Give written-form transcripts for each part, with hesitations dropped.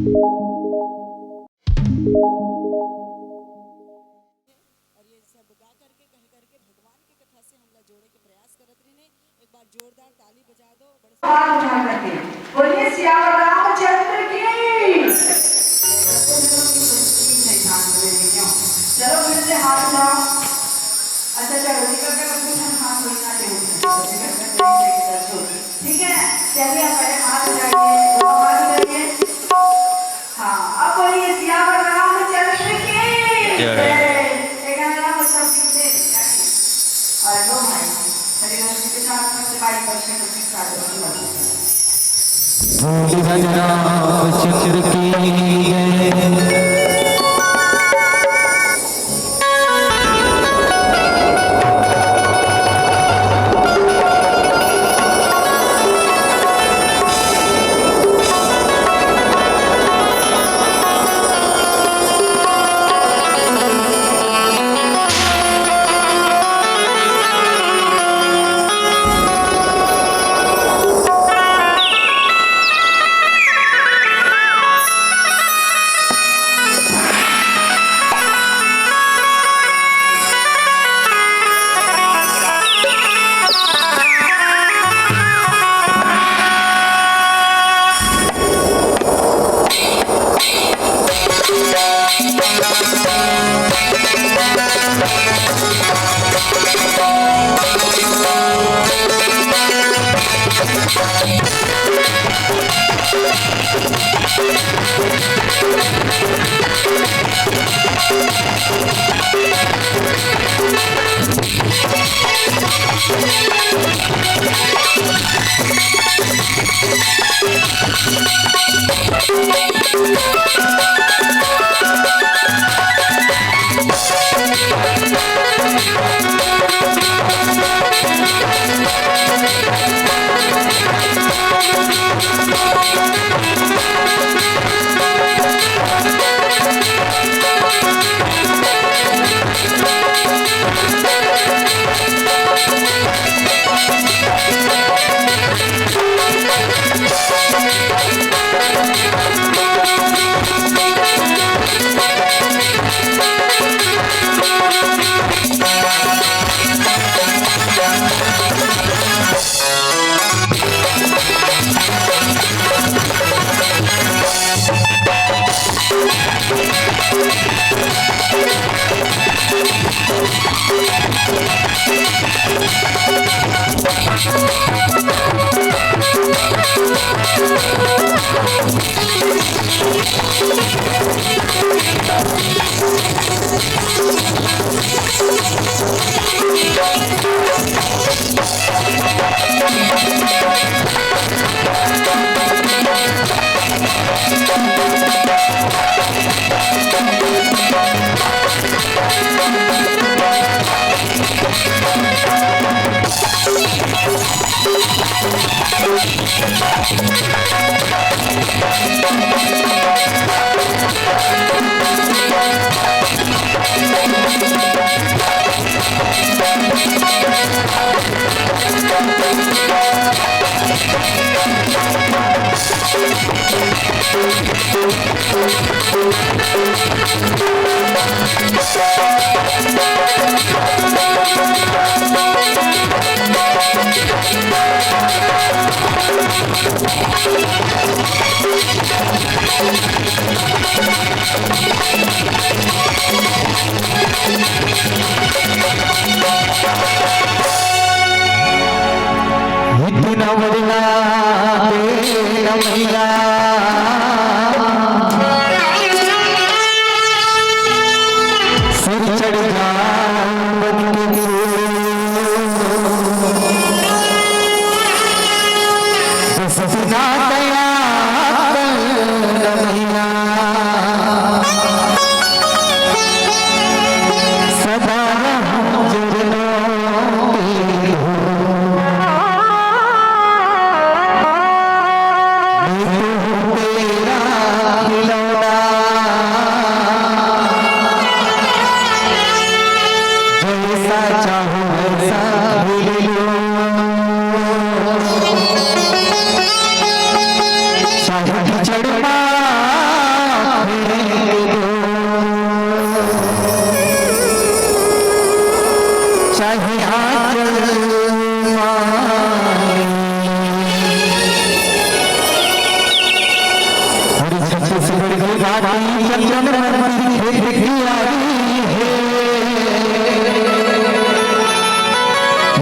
और ये सब गा करके कह करके भगवान की कथा से हमला जोड़े के प्रयास करत रही। एक बार जोरदार ताली बजा दो। बड़े बोलिए सियावर रामचंद्र की। चलो फिर से हाथ उठाओ। अच्छा चलो निकल के कुछ हाथ होना चाहिए। ठीक है चलिए पहले हाथ उठाइए। हाथ उठाइए। हाँ अब बोलिए सियावर रामचंद्र की। रामचंद्र की पानी चंदन मंदिर की आई है,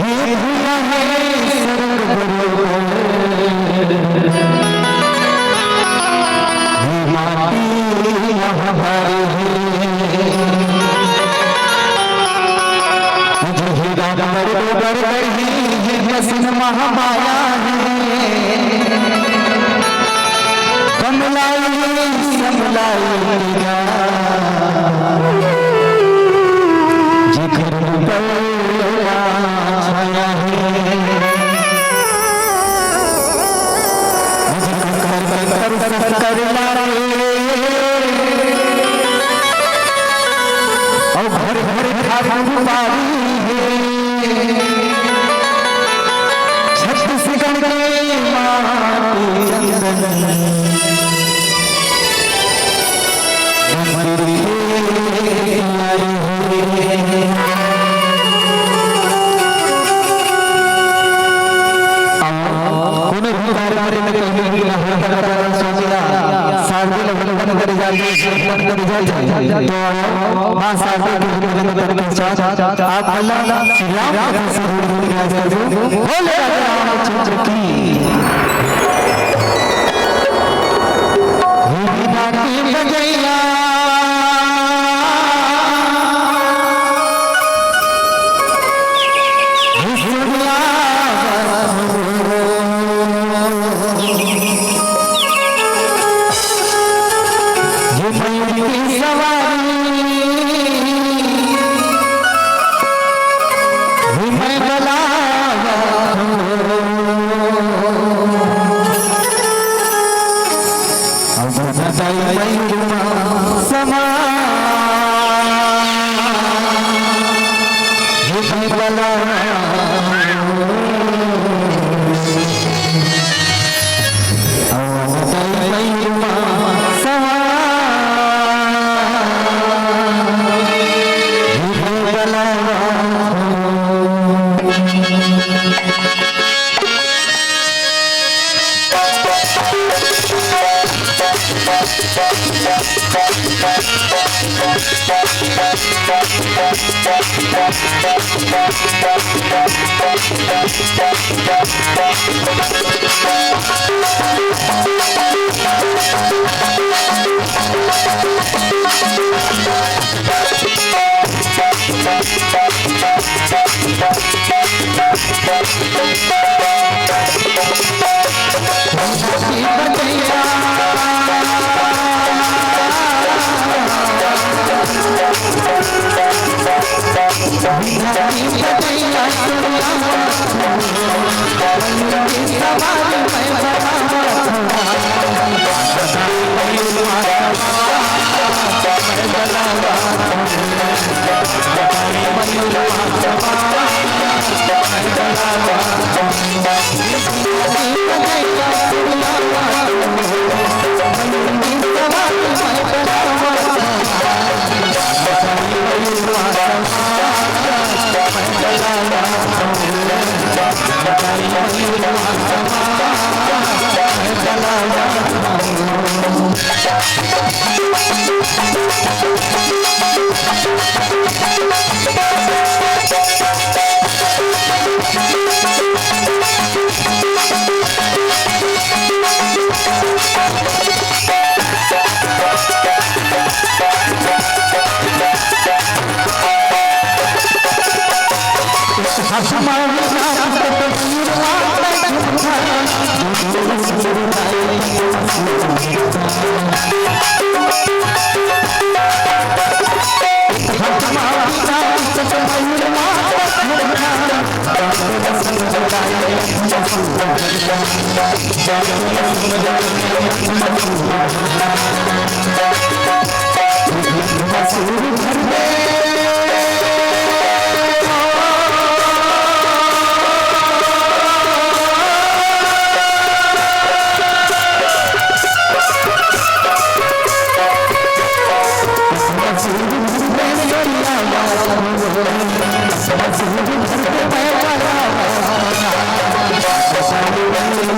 ये भूला है माटी हमारी महामाया घर घर छत्तीसगढ़ के माटी चंदन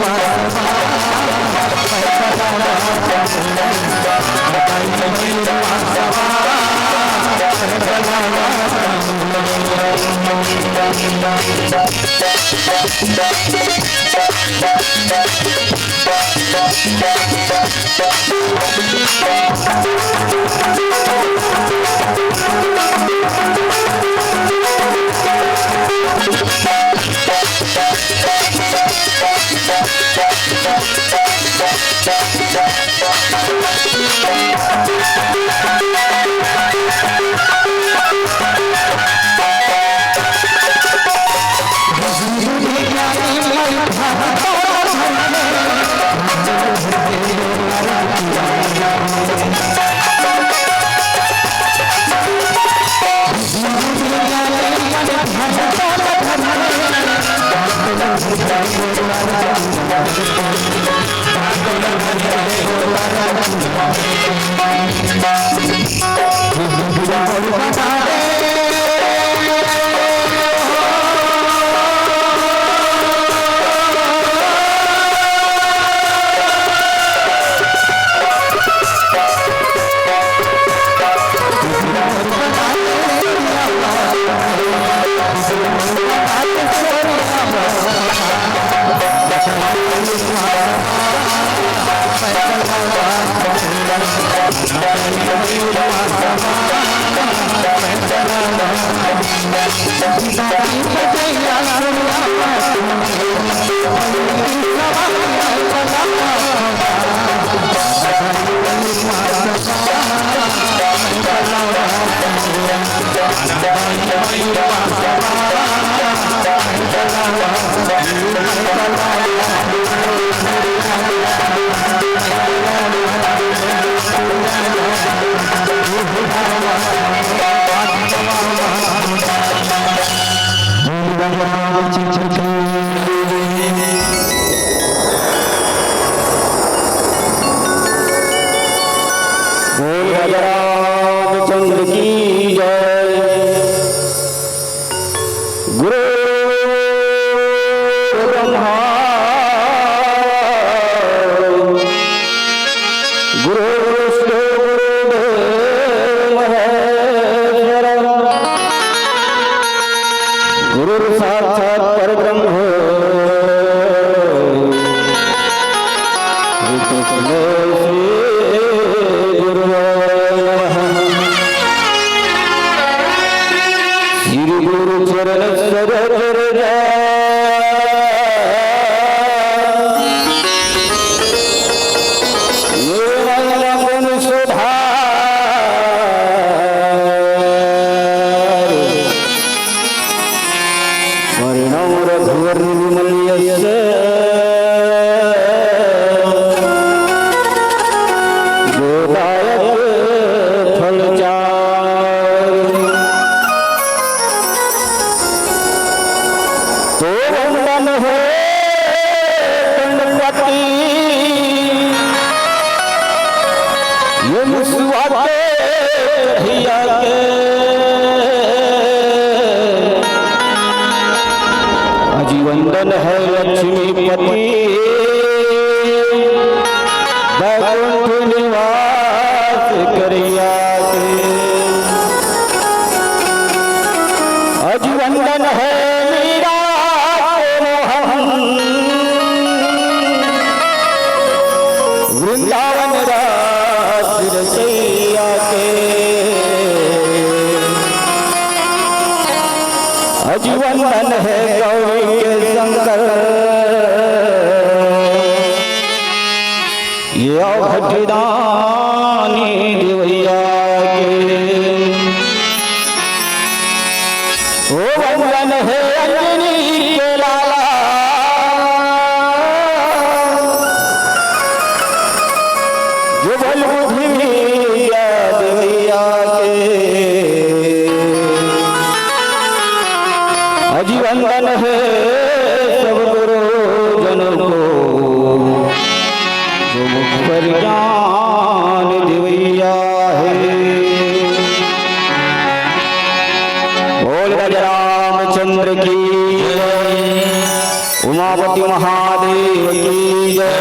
Bye. रामचंद्र की जय। गुरु ब्रह्मा गुरु विष्णु गुरुदेव महेश्वर गुरु साक्षात् परब्रह्म वंदन है लक्ष्मीपति वैकुंठ निवास करिया अज वंदन है मीरा वृंदावन रास रसैया के अज वंदन है गौरी के शंकर ये अवघटिदानी देवैया के ओ वंदन है अंजनी के लाला जो बल बुद्धि देवैया के अजी वंदन है सब गुरुजनों को जो मुख पर ज्ञान देवैया है। बोल राजा रामचंद्र की जय, उमापति महादेव की जय,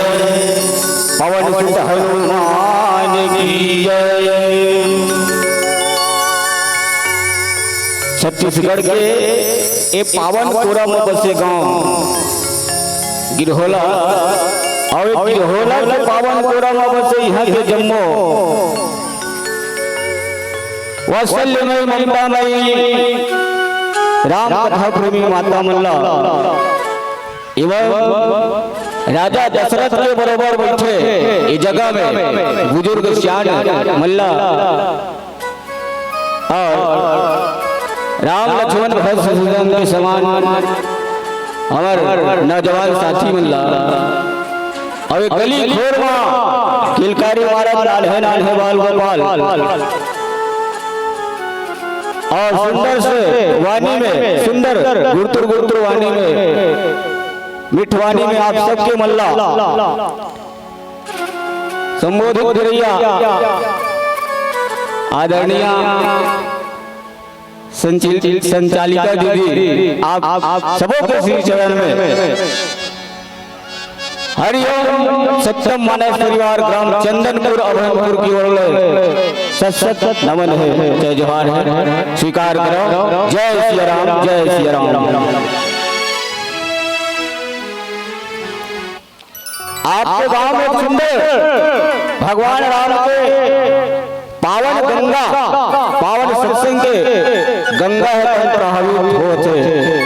पवन सुत हनुमान की जय। छत्तीसगढ़ के ए पावन कोरा में बसे गांव गिरहोला और गिरहोला के पावन कोरा में बसे यहाँ के जम्मो वात्सल्यमय ममतामयी राम कथा प्रेमी माता मल्ला एवं राजा दशरथ के बरोबर बैठे इस जगह में बुजुर्ग सियान मल्ला और राम लक्ष्मण भरत शत्रुघ्न के समान हमारे नौजवान साथी मल्ला और गली खोर में किलकारी मारत लाल्हे नाल्हे बाल गोपाल और सुंदर से वाणी में सुंदर गुरतुर गुरतुर वाणी में मिठवानी में आप सबके मल्ला संबोधित करिया आदरणीय संचालिका दीदी आप सबों के श्री चरण में हरिओम सत्यम मानस परिवार ग्राम चंदनपुर अभयपुर की ओर सत नमन है, जय जोहार है, स्वीकार करो। जय श्री राम, जय श्री राम। आपके गांव में सुंदर भगवान राम के पावन गंगा पावन सत्संग के गंगा है प्रभावित होते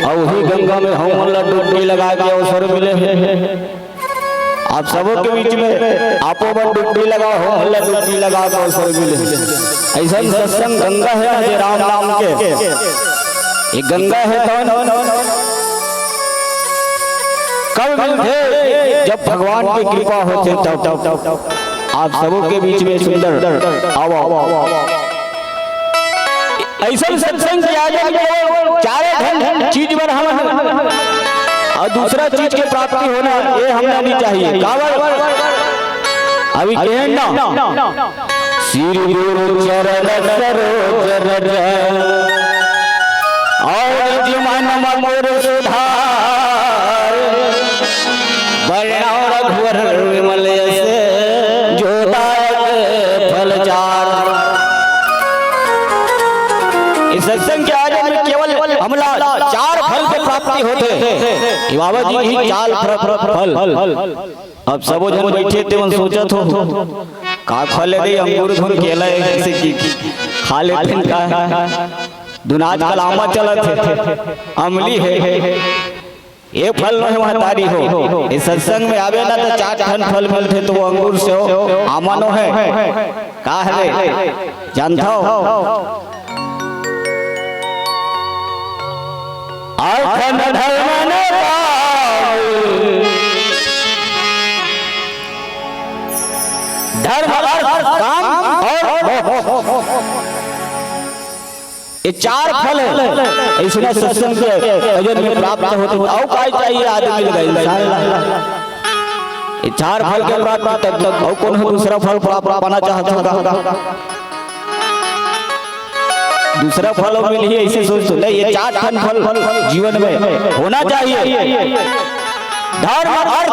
और वही गंगा में हम डुबकी लगा के अवसर मिले हैं आप सबों के बीच में आपो बन डुबकी लगा हो हल्ला डुबकी लगा के अवसर मिले। ऐसा ही सत्संग गंगा है जो राम नाम के ये गंगा है कब मिलते जब भगवान की कृपा होते तब आप सबों के बीच में सुंदर आओ ऐसा सत्संग किया जाए चारे चीज पर हम और दूसरा चीज की प्राप्ति होना ये हमें नहीं चाहिए। अभी कहें ना श्री गुरु चरण सरोज रज और जीवन मोर सुधार बड़ाओ रघुवर विमल से जोदायक फलचार। इस सत्संग के आगे में केवल हमला चार फल की प्राप्ति होते बाबा जी ही चाल फल। अब सबो जन बैठे थे मन सोचत हो का फल रे अंगूर धुन केला ऐसे की खा लेते का दुनाज कलामा चलत है अमली है ये फल नहीं महतारी हो। इस सत्संग में आवे ना तो चार ठन फल मिलते तो वो अंगूर से हो आमनो है का है जानता हो धर्म काम और ये चार फल है इसने सत्संग के अजन में प्राप्त होते और काय चाहिए आदमी लगाई ये चार फल के प्राप्त तब तक और कौन दूसरा फल प्राप्त पाना चाहता होगा दूसरा फल मिल ही ऐसे सोच नहीं ये चार फल जीवन में होना चाहिए धर्म अर्थ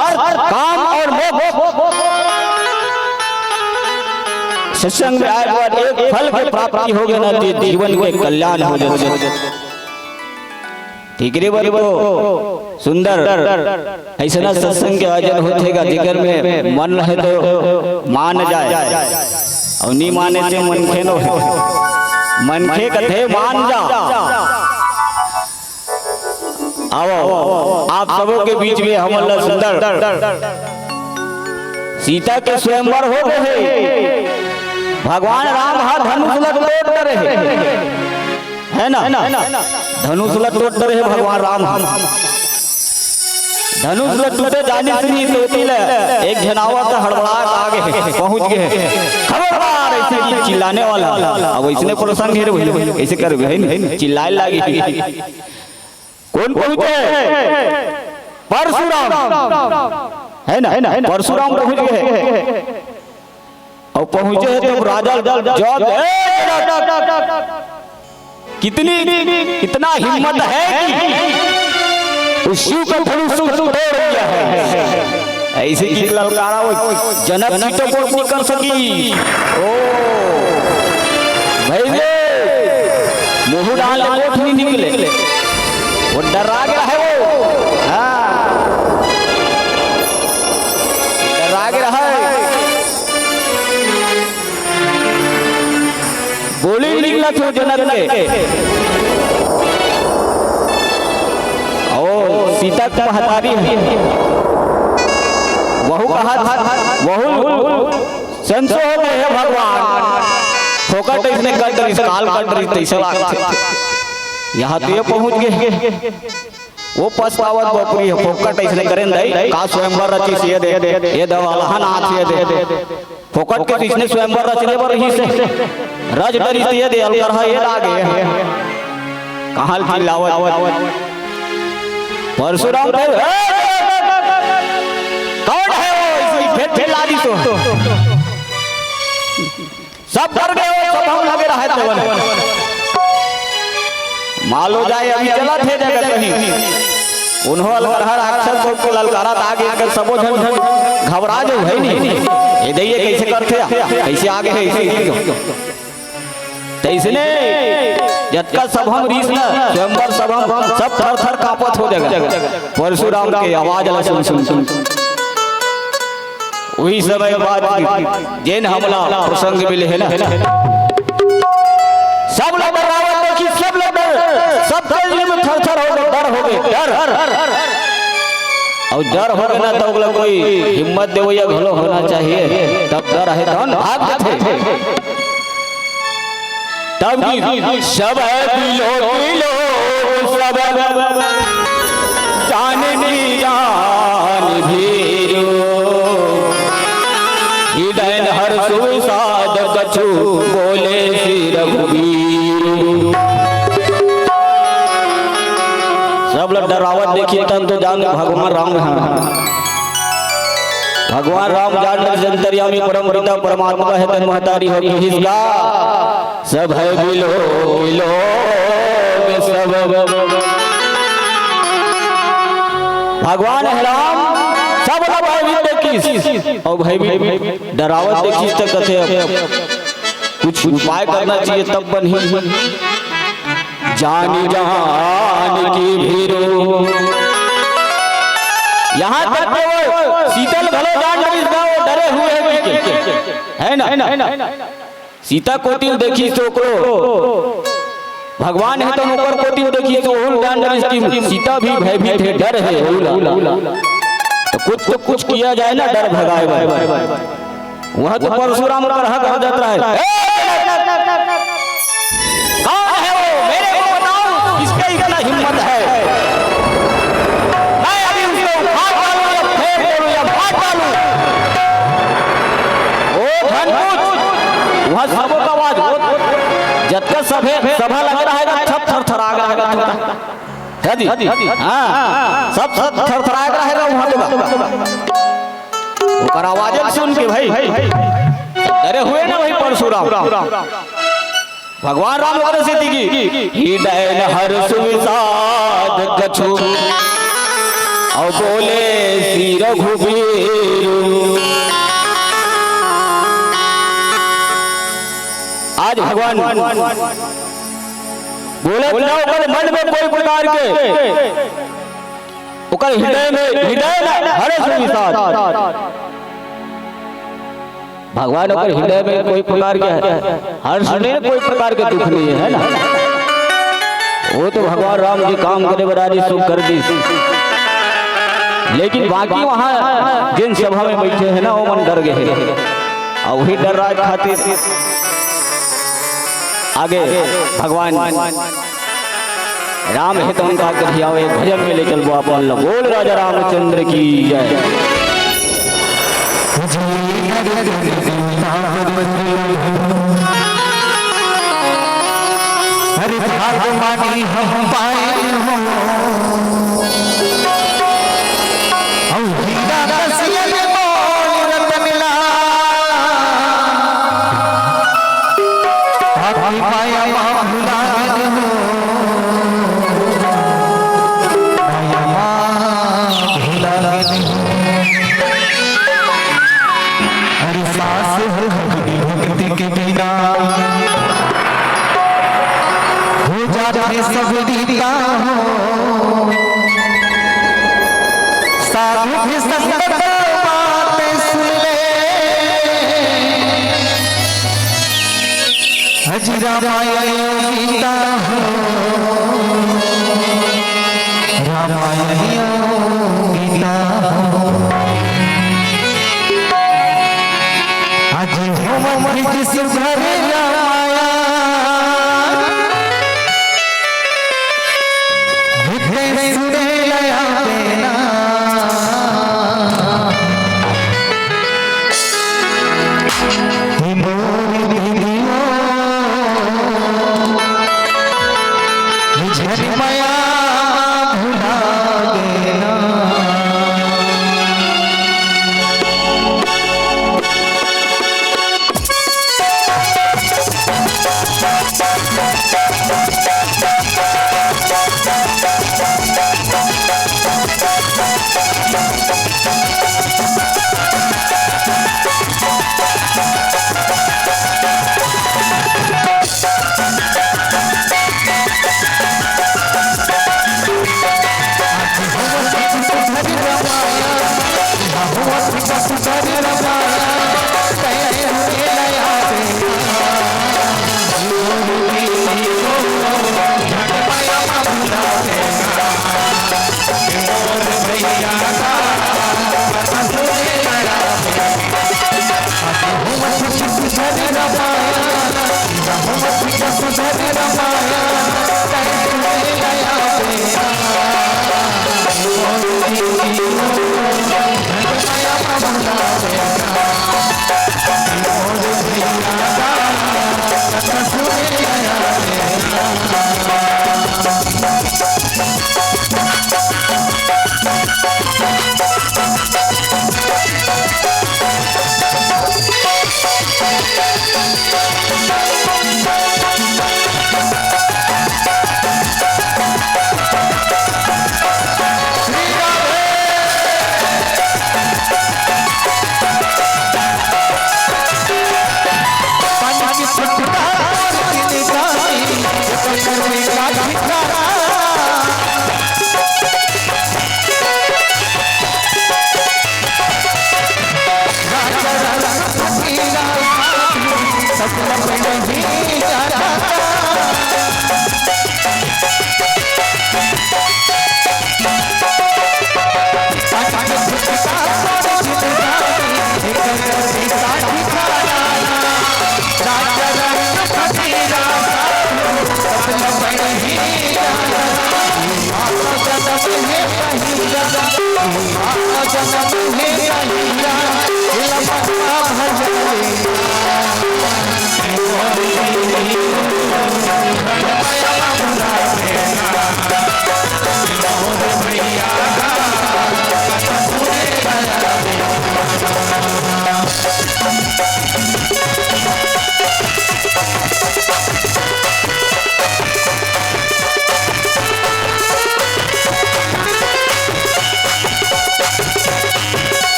काम और मोक्ष। सत्संग में आए बाद एक फल की प्राप्ति हो गई ना तो जीवन के कल्याण हो जाए। ठीक है बल्बो सुंदर ऐसा ना सत्संग के आयोजन होतेगा जिगर में मन रहे तो मान जाए और नहीं माने से मन खेनो है मनखे कथे मान जा। आओ आप सबों के बीच में हम अल्लाह सुंदर सीता के स्वयंवर हो गए भगवान राम हाथ धनुष लटोट रहे है ना धनुष लटोट रहे भगवान राम धनुष लटोटे जाने से नहीं होती एक झनावा का हड़बड़ा आगे पहुंच गए खबरदार ऐसे चिल्लाने वाला अब इसने प्रसंग है ऐसे कर भाई चिल्लाए लगी कौन पहुंचे परशुराम है ना परशुराम पहुंच गए और पहुंचे तब राजा जवाब कितनी इतना हिम्मत है कि उस शिव का धनुष तोड़ दिया है ऐसे की ललकारा वो जनक जी तो कोई नहीं कर सकी। ओ भाई मुंह डाल कोठ नहीं निकले वो बोली निकला तो जनक के ओ सीता का महतारी है वहू कहा वहू संतो हो गए है भगवान फोकट इसने कट रही काल कट रही तैसे यहाँ तो ये पहुंच गए वो पछतावत बपुरी है फोकट इसने करें दई का स्वयंवर रची से ये दवाला हाथ ये दे फोकट के इसने स्वयंवर रचने पर ही से रज डरी से ये दे अलकर है ये लागे कहां की लावत परशुराम कौन है वो इसकी फेट ला दी तो सब कर गए वो सब हम लगे रहे तो मालो जाए अभी चला थे जगह कहीं उन्होंने अलगरहर अक्षर को ललकारा आगे अगर सबो झन घबरा जो है नहीं ये दैये कैसे करते कैसे आगे है ऐसे तैसने जतका सब हम रीस ना स्वयंवर सब हम सब थर थर कांपत हो जाएगा परशुराम के आवाज ला सुन वही समय बाद जैन हमला प्रसंग मिले है ना सब लोग रावण देखी सब लोग सब दिल में थर थर हो गए डर हो गए डर और डर हो गया ना तो अगला कोई हिम्मत दे या घलो होना चाहिए तब डर है तो भाग जाते तब सब है दिलो सब जान की जान भीरो हृदय हर सुसाद कछु बोले श्री रघुवीर सब लोग डरावत देखिए तब तो जान भगवान राम है भगवान राम जान अंतर्यामी परम पिता परमात्मा है तन महतारी हो हिस्सा सब है बिलो बिलो सब भगवान है राम सब लोग भयभीत देखी और भयभीत डरावत देखी तक कथे कुछ उपाय करना चाहिए तब बनी जानी जान की भीरो यहाँ तक वो शीतल भलो जान वो डरे हुए है ना सीता कोटिल देखी तो भगवान है तो ऊपर कोटिल देखी तो सीता भी भयभीत है डर है तो कुछ किया जाए ना डर भगाए वह तो परशुराम का हक हो जाता है कौन है वो मेरे को बताओ किसका इतना हिम्मत है मैं अभी उसको उठा डालूं या फेंक दूं या फाड़ डालूं ओ धनपूछ वह सबों का आवाज जब तक सभा लग रहा है सब थरथरा रहेगा है जी हां सब थरथरा रहेगा वहां तो ओकर आवाज सुन के भाई डरे हुए ना वही परशुराम भगवान राम कर से दिगी हृदय हर सुविसाद कछु और बोले श्री रघुवीर आज भगवान बोले ओकर मन में कोई प्रकार के ओकर हृदय हर सुविसाद भगवान ओकर हृदय में कोई प्रकार के हर्ष नहीं कोई प्रकार के दुख नहीं है ना वो तो भगवान राम जी काम करे बरारी सुख कर दी लेकिन बाकी वहां जिन सभा में बैठे हैं ना वो मन डर गए और वही डर राज खातिर आगे भगवान राम है तो उनका कथियाओ एक भजन में ले चल बोल राजा रामचंद्र की जय हरि भागवानी हम पाए हो हीरा कसिया में मोल रतन ला भागी माया माहुला हो माया भुला हरि सास हो भक्ति के बिना हो जाते सब दीदा हो साधु भी संगत बातें सुन ले हजी रामायण गीता हो रामायण गीता हो आज हम जिस घर रामाया विद्य सुने लया देना माया भुला देना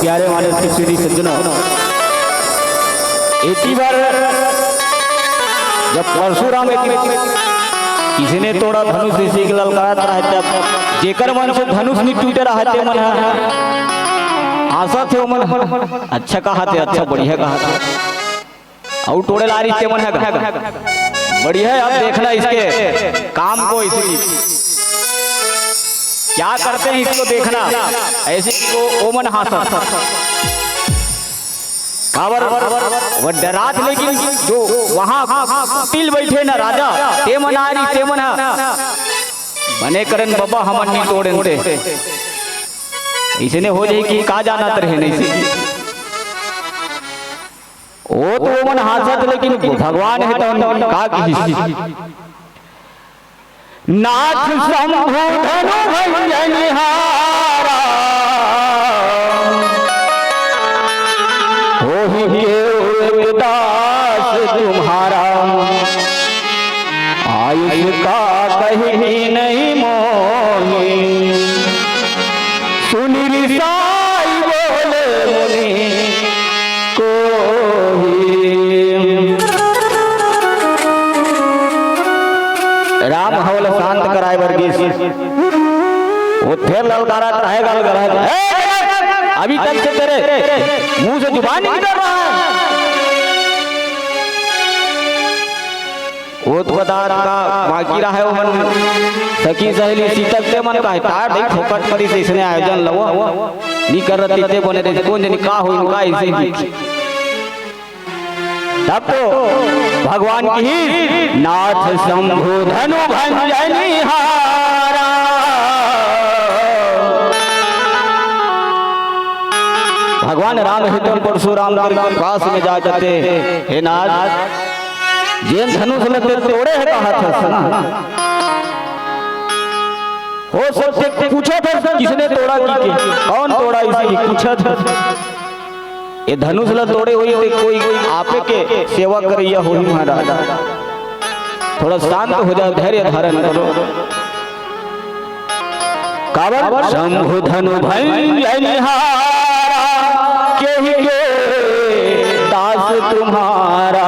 प्यारे मानस की सीढ़ी सज्जनों, एक बार जब परशुराम किसी ने तोड़ा धनुष इसी के ललकारा रहता, जेकर मन से धनुष नहीं टूटे रहते मन आशा थे मन अच्छा कहा थे, अच्छा बढ़िया कहा थे और तोड़े ला रही थे मन है बढ़िया है। अब देखना इसके काम को, इसी क्या करते हैं इसको देखना, ऐसे को ओमन हासा कावर वो डरात, लेकिन जो वहां तिल बैठे ना राजा ते मनारी ते मना बने करन बाबा हमन नहीं तोड़े थे, इसने हो जाए कि का जाना तरह नहीं सी वो तो ओमन हासत, लेकिन भगवान है तो का किसी नाथ शंभु धनु भंजनिहारा हो ही के दास तुम्हारा, आयुष का कहीं नहीं मोही, सुनील साई बोले मुनि को राम हवल शांत कराए वर्गीस वो फिर ललकारा है गल गल अभी तक से तेरे मुंह से जुबान नहीं निकल रहा है। वो तो बता का बाकी रहा है वो मन सखी सहेली सीतक से मन का है तार नहीं फोकट पड़ी से इसने आयोजन लवा नहीं कर रही थे बोले थे कौन जनी का हो इनका इसी तब तो भगवान की ही नाथ शंभु धनु भंजनिहारा, भगवान राम हित परशुराम के पास में जा जाते हे नाथ जिन धनुष लेते तोड़े है कहा था हो सबसे पूछा था किसने तोड़ा की कौन तोड़ा इसी पूछा था, ये धनुष ला तोड़े हुई कोई आपे के सेवा करिया हो महाराज, थोड़ा शांत हो जाओ, धैर्य धारण करो। कावर शंभु धनु भंजनिहारा केहि के दास तुम्हारा,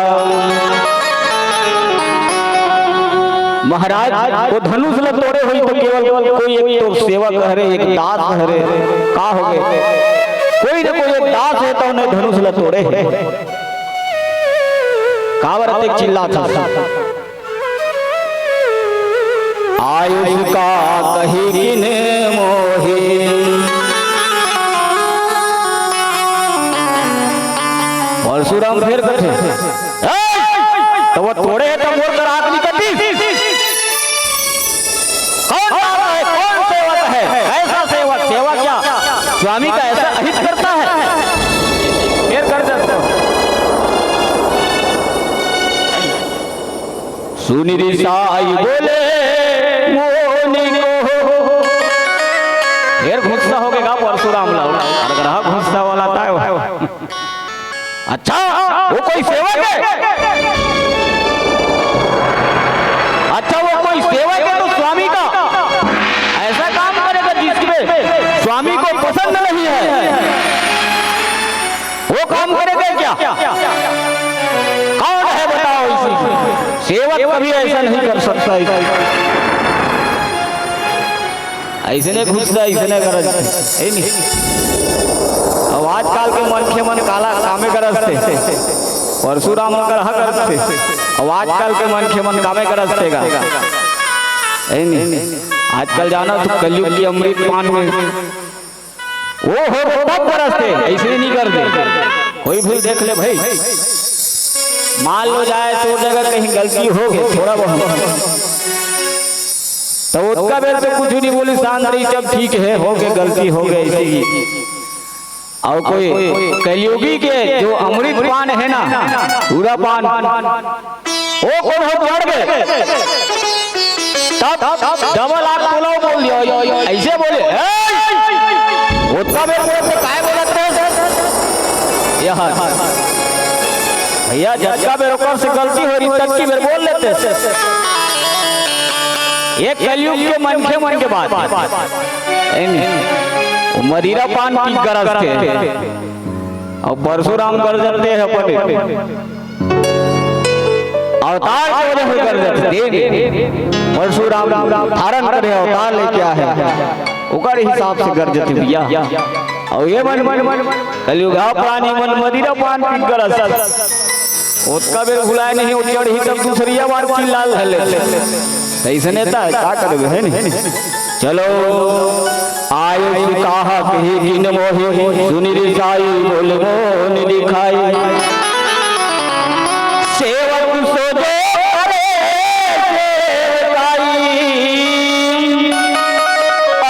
महाराज वो धनुष ला तोड़े हुई तो केवल कोई एक तो सेवा कह रहे, एक दास कह रहे, का हो गए कोई न कोई एक दास है तो उन्हें धनुष ला तोड़े है। कावर एक चिल्ला था आयुष का कहीं किने मोहे, परशुराम फिर कथे तो वो तोड़े है तो मोर कर आदमी कभी कौन सेवक है, ऐसा सेवक सेवा क्या स्वामी का ऐसा अहित करता है, फिर कर देता सुनील साई बोले मोनी को, फिर गुस्सा हो गया परशुराम ला गुस्सा वाला था अच्छा वो कोई सेवक है, अच्छा वो कोई सेवक है तो स्वामी का ऐसा काम करेगा जिसमें स्वामी को पसंद नहीं है, वो काम करेगा क्या, कौन है बताओ इसी, सेवक कभी ऐसा नहीं कर सकता, ऐसने घुसता ऐसने कर अब आजकल के मनखे मन काला कामे करते परशुराम ग्रह करते, अब आजकल के मनखे मन कामे करते गा आजकल जाना तो कलयुग की अमृत पान में वो हो तब करते, ऐसे नहीं करते। कोई भी देख ले भाई, मान लो जाए तो जगह कहीं गलती हो गई थोड़ा बहुत तो उसका बेल तो कुछ नहीं बोली, शांत रही जब ठीक है हो गए गलती हो गई इसी, और कोई कलयुगी के जो अमृत पान है ना पूरा पान वो कौन हो चढ़ गए तब डबल आग पुलाव बोल दिया, ऐसे बोले उसका बेल बोलते काय बोलते भैया झटका बेरोकर से गलती हो रही तब की बेर बोल लेते ये कलयुग के मन के बात मदिरा पान की गरज थे और परशुराम गरजते हैं अपने अवतार के वजह से गरजते परशुराम धारण करे अवतार लेके आए ओकर हिसाब से गरजते भैया और ये मन कलयुग प्राणी मन मदिरा पान की गरज उसका भी भुलाए नहीं वो चढ़ी तब दूसरी बार चिल्ला ऐसे नेता है क्या करोगे है नहीं चलो आयो कहा कही दिन मोहि सुनी रिसाई बोल मोन दिखाई सेवक सोजो करे सेवकाई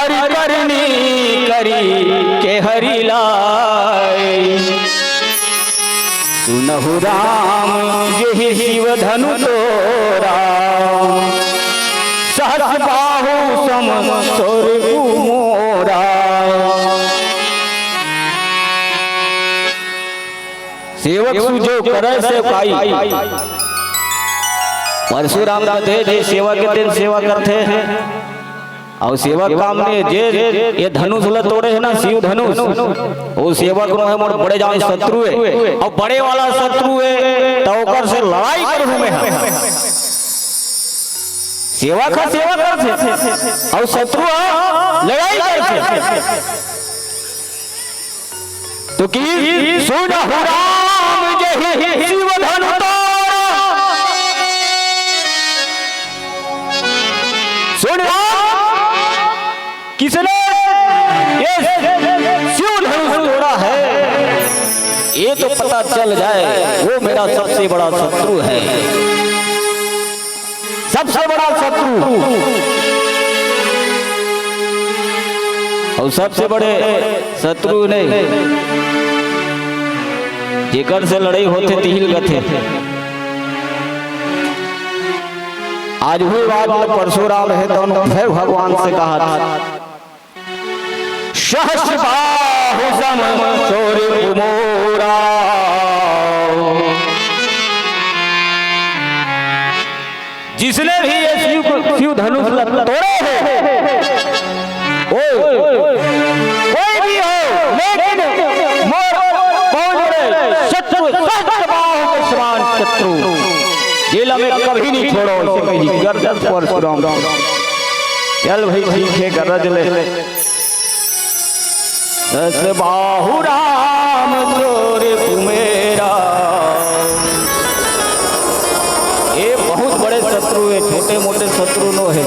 अरि करनी करी के हरि लाई सुनहु राम यही शिव धनु तोरा सहस बाहु सम सोर मोरा सेवक सुजो करे सेवकाई परशुराम कहते जे सेवा के दिन सेवा करते हैं और सेवा काम में जे ये धनुष ल तोड़े है ना शिव धनुष वो सेवक नो है मोर बड़े जान शत्रु है और बड़े वाला शत्रु है तो ओकर से लड़ाई करू में सेवा का सेवा करते और शत्रु लड़ाई करते तो की सुनहु राम जहि शिव धनु तोरा सुन किसने ये शिव धनुष तोड़ा है ये तो पता चल जाए वो मेरा सबसे बड़ा शत्रु है सबसे बड़ा शत्रु और सबसे बड़े शत्रु ने जेकर से लड़ाई होते तिहिल गथे आज हुई बात परशुराम है तो फिर भगवान से कहा था सहस बाहु सम सोर मोरा जिसने भी ये शिव धनुष तोड़े हैं कोई भी हो लेकिन मोर कौन शत्रु समान शत्रु जेल में कभी नहीं छोड़ो इसे कही गर्दन परशुराम चल भाई ठीक है गरज ले दस बाहु राम तोरे मेरा ये बहुत बड़े शत्रु है छोटे मोटे शत्रु नो है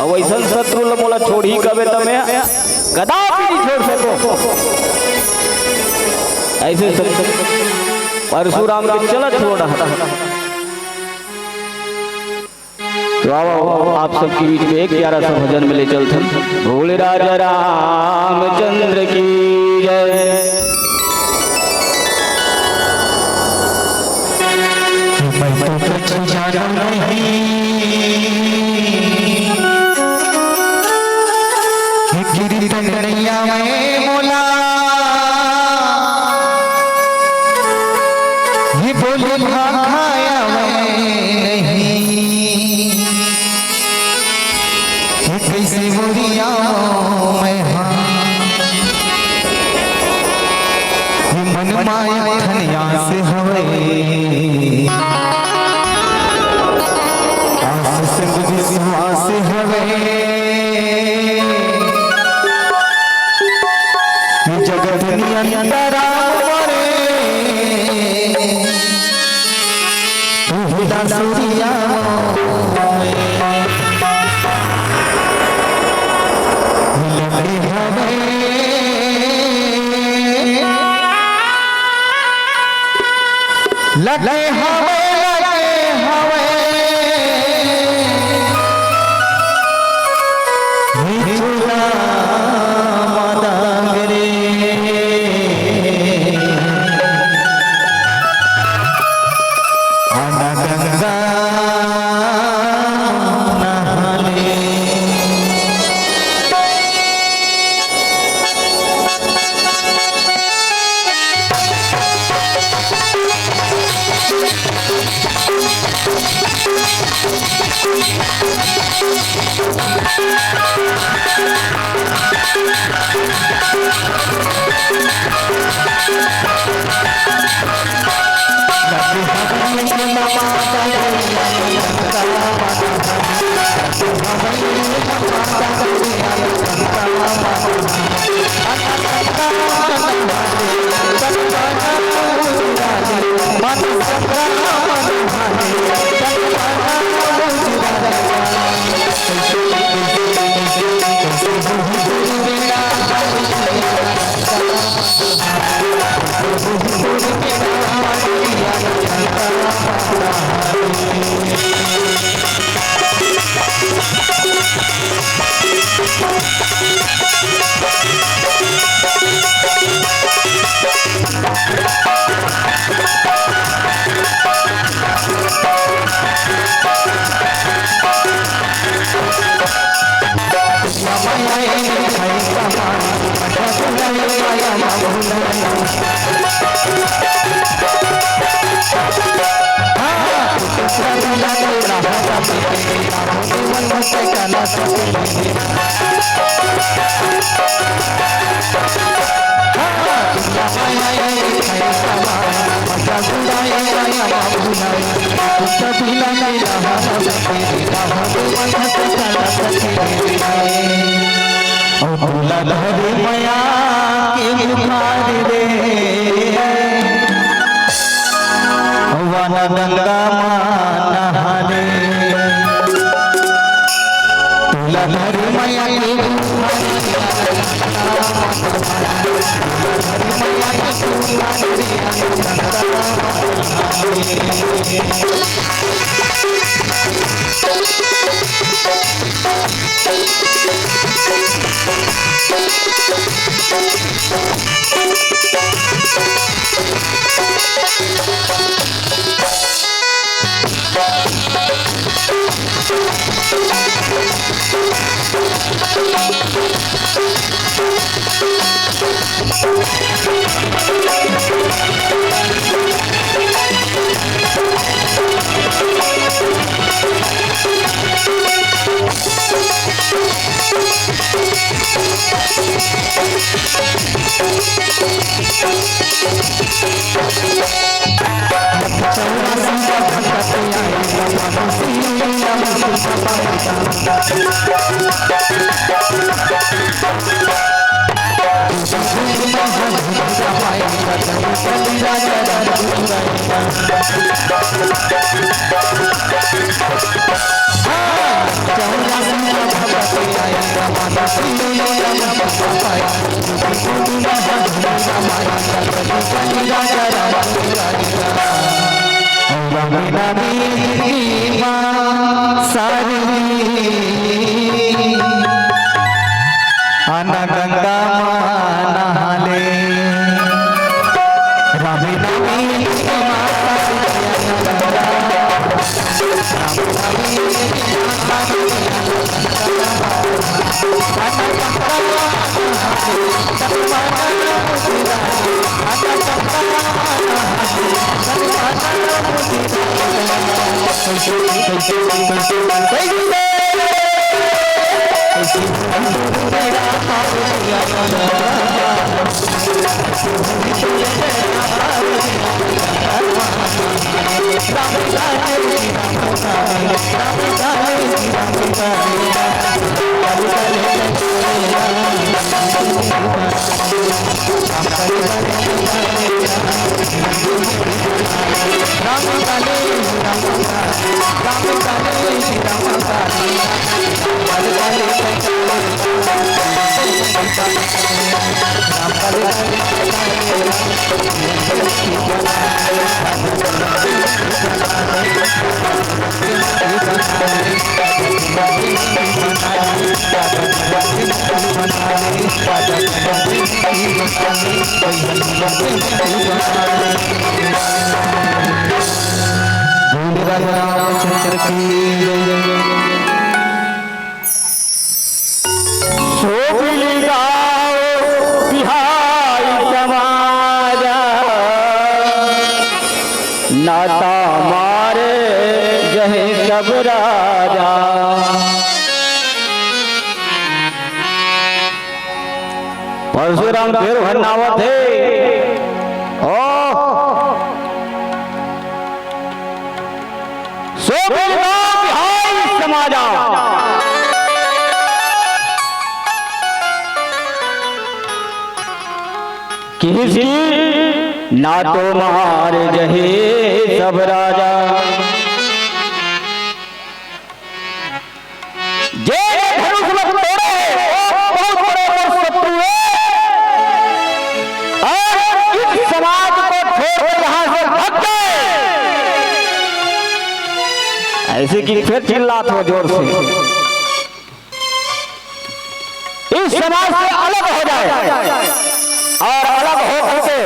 अब ऐसा शत्रु लो मोला छोड़ ही कबे तमे कदापि नहीं छोड़ सको ऐसे परशुराम के चलत छोड़ा तो आप सबके बीच में एक प्यारा सा भजन में ले चलते भोले राजा रामचंद्र की जय मैं तो कुछ जाना नहीं कीर्तन नैया में मोला ये बोले खाया मैं नहीं कैसे मोरिया मैं मन माया धनिया से हवे विश्वास हवे जगत नियंत्रा सूर्या लगे हवे Thank you. लहरी मया के मुखार रे वन गंगा नहारे लहरी मया के आना गंगा नहाले रामी नामी नाता मारे रहे सब राजा। परशुराम फिर भन्नावत है सो समाजा किसी ना तो मार जहे सब राजा। जे धनुष में तोड़े बहुत बड़े शत्रु और इस समाज को छोड़ यहाँ से भाग गए। ऐसे की फिर चिल्लात हो जोर से, इस समाज से अलग हो जाए और अलग हो के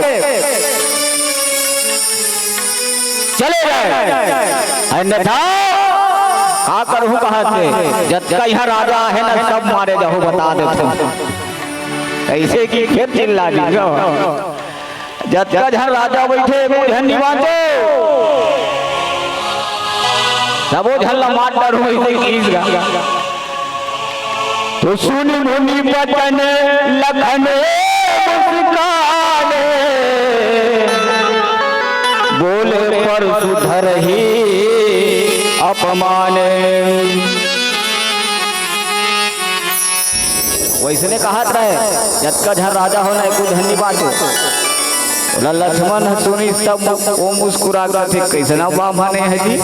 चले जाए, अन्यथा का करूं कहां से, जब का यहाँ राजा है ना सब मारे जाओ बता देते। ऐसे की फिर चिल्ला दी जब का जहाँ राजा बैठे मुझे निवाचो सब झल्ला मार डर हुई। तो सुन मुनि बचन लखन मुस्काने, बोले परशुधर ही अपमाने। वैसने कहा रहे जब का झर राजा होना एक धन्यवाद हो। लक्ष्मण सुनी तब वो मुस्कुरा थे, कैसना ब्राह्मण है जी,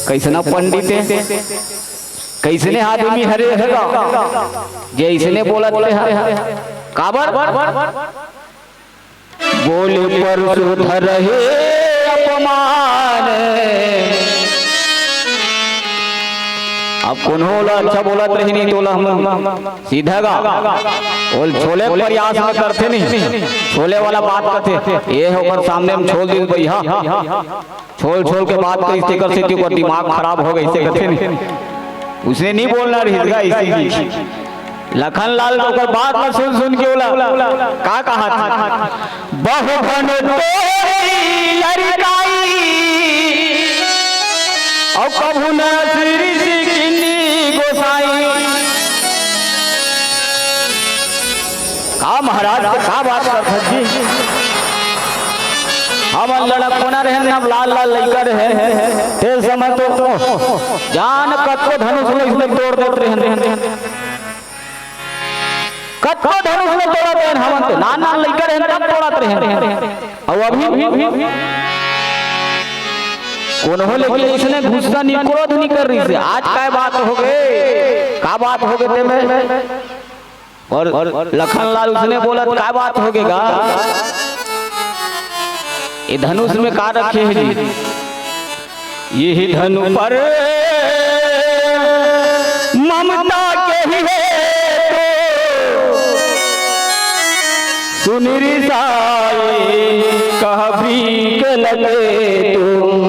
कैसना पंडित है, कैसने आदमी हरे हैगा जैसने बोलते हैं काबर। बोले परशुधर हे अपमान। अब कौन होला अच्छा बोलत रही नहीं तोला हम सीधा गा बोल छोले प्रयास में करते नहीं, छोले वाला बात करते ये होकर सामने हम छोड़ दी भैया, छोल छोल के बात करते कर से को दिमाग खराब हो गई से करते नहीं। उसने नहीं बोलना रहेगा इसी लखन लाल तो बात में सुन सुन के बोला का कहा था, बहु घन तोरी लड़काई और कभू न श्री किन्नी गोसाई। का महाराज का बात करते जी, हम लड़क कोना रहे हम लाल लाल लड़का रहे ते समय तो जान कतो धनुष में तोड़ देते हैं, कतो धनुष में तोड़ते हैं हम नान नान लड़का रहे तब तोड़ते हैं। और अभी कौन हो लेकिन इसने गुस्सा नहीं क्रोध नहीं कर रही से आज क्या बात हो गए, का बात हो गए में और लखन लाल उसने बोला क्या बात हो गएगा, ये धनुष में का रखे है जी, यही धनु पर ममता के ही है तो सुनिरी साई कभी के लगे तुम।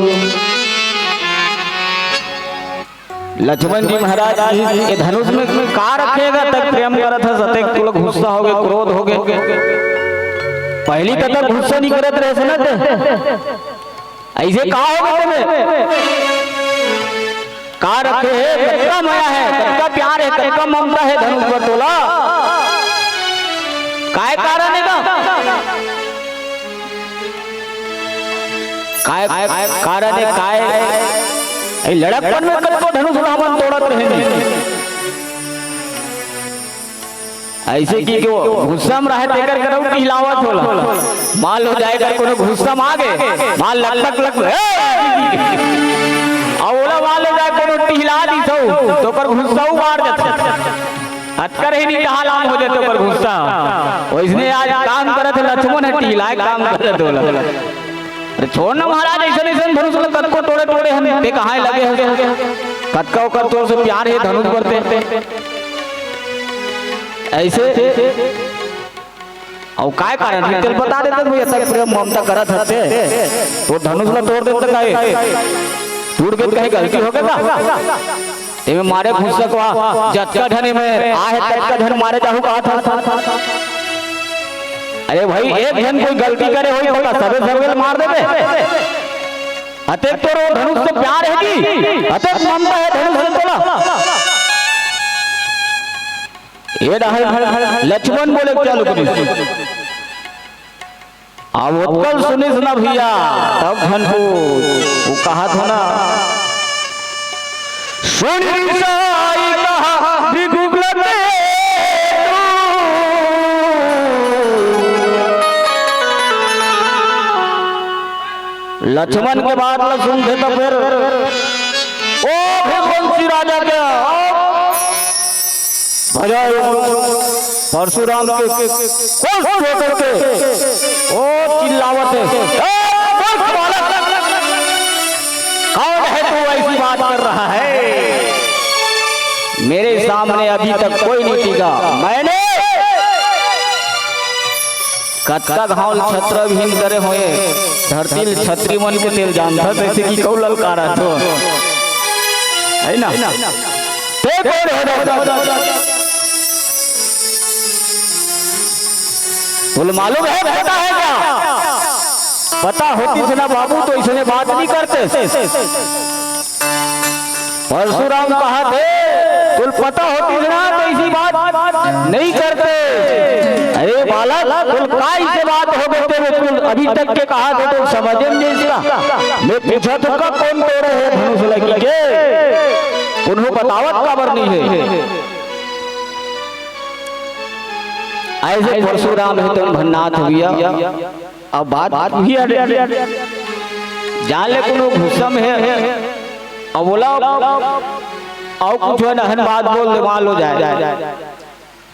लक्ष्मण जी महाराज ये धनुष में का रखेगा तक प्रेम करत है सते कुल गुस्सा हो गए क्रोध हो गए। पहली कदर गुस्सा नहीं करत रहे ना ऐसे कहा होगा तुम्हें का रखे है, कितना माया है, कितना प्यार है, कितना ममता है धनुष पर तोला, काय कारण है काय कारण है काय लड़कपन में कब धनुष रावण तोड़त रहे ऐसे की गुस्सा में रहे देकर करो कि हिलावत होला माल हो जाएगा कोनो गुस्सा में आगे माल लक लक औला वाले जाए कोनो टिहला दी तो पर गुस्सा मार देते हटकर ही नहीं हालात हो जाते पर गुस्सा। वैसने आज काम करत लक्ष्मण है टिहला काम करत होला, अरे छोड़ ना महाराज ऐसे ऐसे धनुष में कद को तोड़े तोड़े हम ते कहां लगे हो कद का कर तो से प्यार है धनुष करते ऐसे और काय कारण रिटेल बता देते भैया तक प्रेम ममता करत हते तो धनुष में तोड़ देते काहे टूट गए कहीं गलती हो गया एमे मारे घुसक वा जटका धने में आहे तटका धन मारे जाहू कहा था। अरे भाई एक जन कोई गलती करे होई होगा सबे सबे मार देबे अतः तो धनुष से प्यार है कि अतः ममता है धनुष से बोला। ये लक्ष्मण बोले क्या लुकनी अब उत्कल सुनिस ना भैया तब धन को वो कहा था ना सुनी साई कहा भृगुकुलते लक्ष्मण के बाद न सुनते तो फिर ओ भगवंशी राजा क्या परशुराम के ओ चिल्लावत है कौन है तू ऐसी बात कर रहा है मेरे सामने अभी तक कोई नहीं टिका मैंने कत्का घाव छत्र भीम करे होए धरती छत्री मन के तेल जानता जैसे कि कौ ललकारा तो है ना ते कौन है बोले मालूम है पता है क्या पता होती से ना बाबू तो इसने बात नहीं करते परशुराम कहा थे तुल पता होती से ना तो इसी बात नहीं करते अरे बालक तुल काय से बात हो गए थे तुल अभी तक के कहा थे तो समझ नहीं इसका मैं पूछा तुमका कौन तोड़े है धनुष लगी के उन्होंने बतावत काबर नहीं है ऐसे परशुराम है तुम भन्नाथ भैया अब बात भी जान ले कोनो घुसम है अब बोला और कुछ है ना बात बोल दे मान लो जाए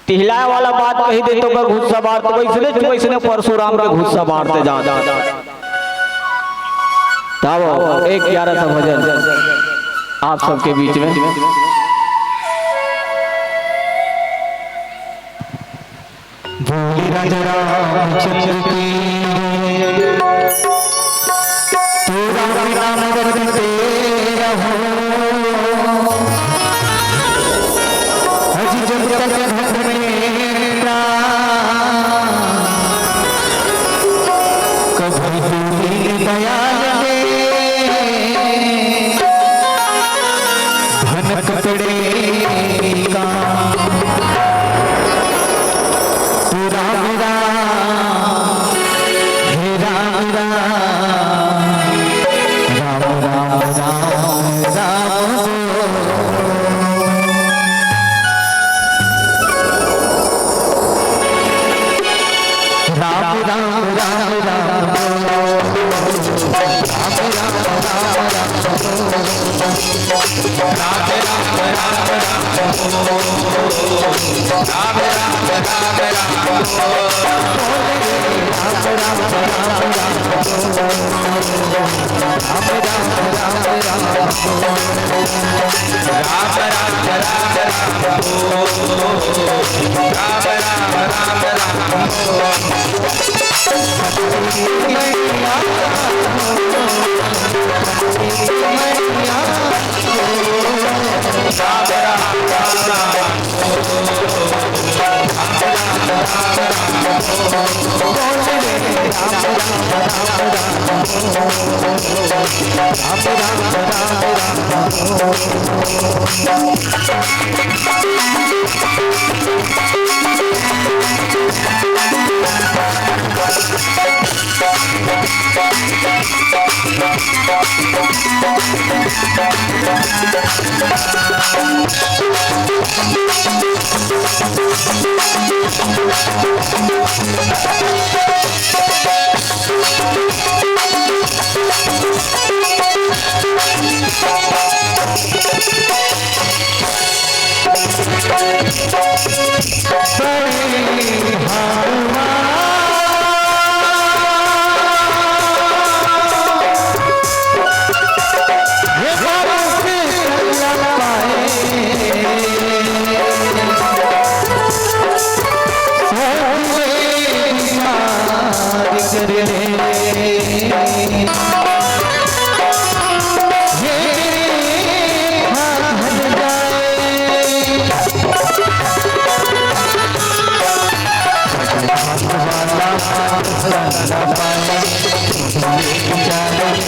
तिहलाए वाला बात कही दे तो कर गुस्सा बार तो वैसने परशुराम के गुस्सा बारते जा तब 1-11 सा भजन आप सबके बीच में बोली राजा रामचंद्र की तू राम वर्ते रहो हज जब तक घर में कभी बोली दया दे भनक पड़े का Bye.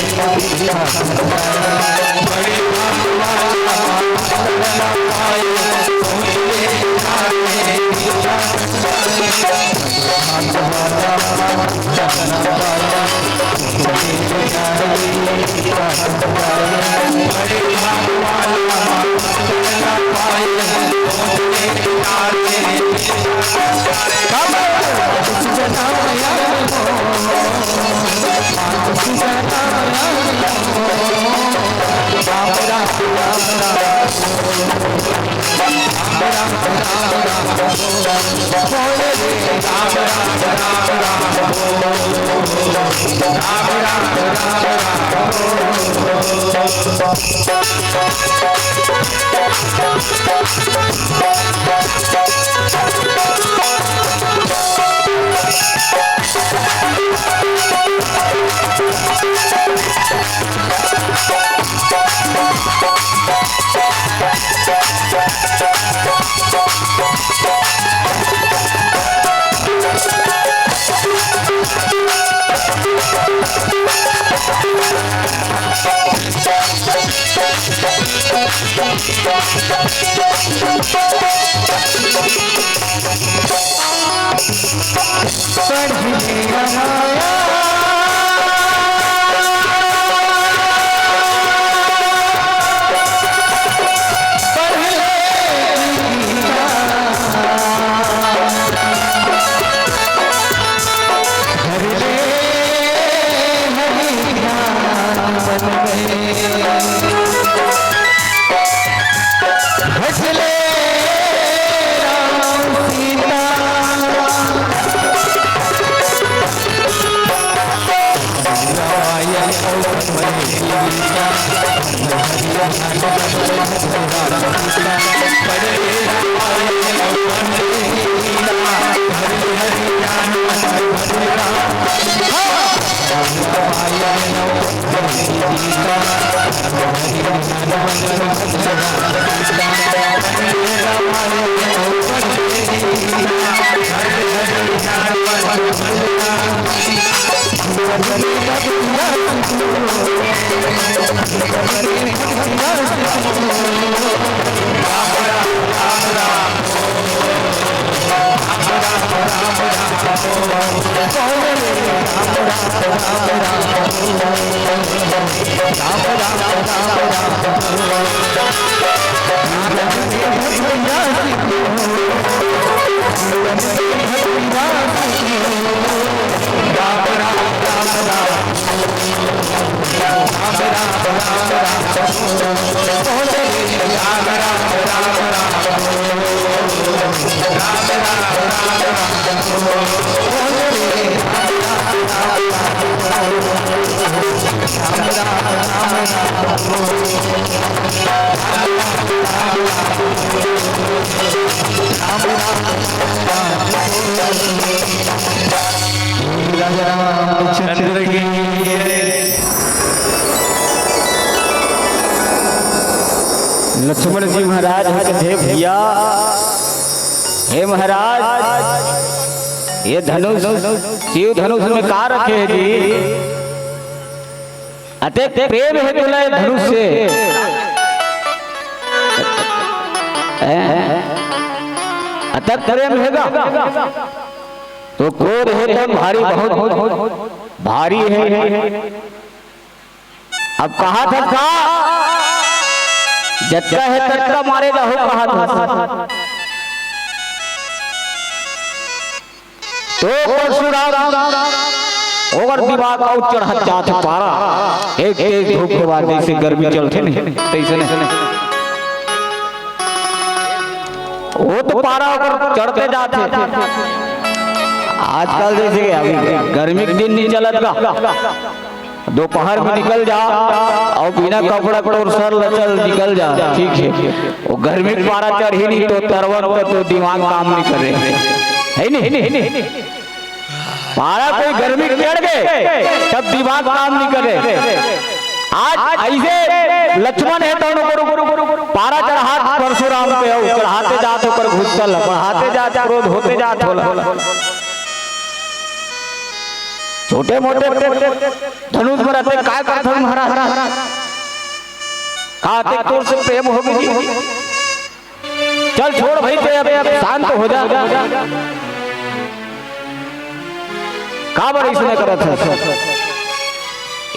लक्ष्मण जी महाराज थे भैया, हे महाराज ये धनुष शिव धनुष में कहा रखे है जी? अतः प्रेम है तुला धनुष से, अतः प्रेम हैगा तो क्रोध है तो भारी बहुत भारी है। अब कहा था जत्ता है तत्ता मारे जाओ, कहा था तो परशुराम और दिमाग और चढ़ा जात पारा एक तेज धूप के बाद जैसे गर्मी चलते नहीं तैसे नहीं वो तो पारा होकर चढ़ते जाते। आजकल जैसे अभी गर्मी के दिन नहीं चलत का, दोपहर में निकल जा और बिना कपड़ा और सर लचल निकल जा, ठीक है। वो गर्मी में पारा चढ़ ही नहीं तो तरवन का तो दिमाग काम नहीं कर रहे है नहीं। पारा कोई गर्मी चढ़ गए तब दिमाग काम नहीं कर रहे। आज ऐसे लक्ष्मण है तो पारा चढ़ा परशुराम पे हो, चढ़ाते जाते पर घुसल बढ़ाते जाते क्रोध होते जाते होला। छोटे मोटे धनुष में रहते काय करत हम हरा हरा काते तोर से प्रेम हो गई। चल छोड़ भाई ते अब शांत हो जा। का बर इसने करत है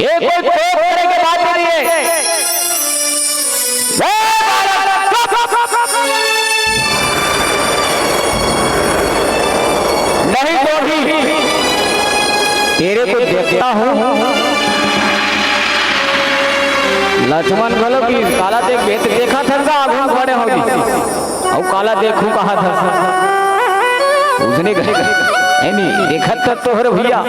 एक कोई कोप करे के बात नहीं है। नहीं तो भी तेरे को देखता हूं। लक्ष्मण बोलो कि काला देख बेत देखा था का आगू खड़े होगी और काला देखूं कहा था उसने नहीं देखा तब तो हर भैया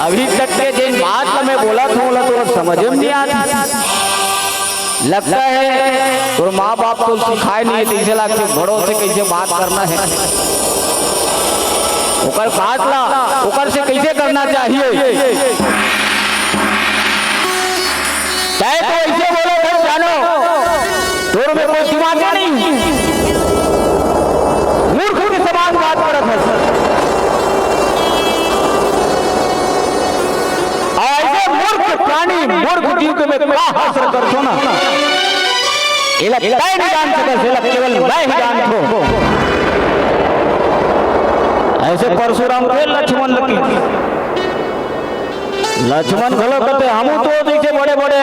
अभी तक के जिन बात में बोला था तो समझ में नहीं आती। लगता है और माँ बाप को सिखाए नहीं है तीसरे लाख के बड़ों से कैसे बात करना है उकर फासला उकर से कैसे करना चाहिए। चाहे तो ऐसे बोलो फिर जानो तोर में कोई दिमाग नहीं मूर्ख के समान बात करत है। ऐसे मूर्ख प्राणी मूर्ख जीव के में क्या हासिल करतो ना ये लगता है नहीं जान सके से केवल मैं ही जानतो। ऐसे परशुराम के लक्ष्मण लगी लक्ष्मण भलो कहते हम तो जैसे बड़े बड़े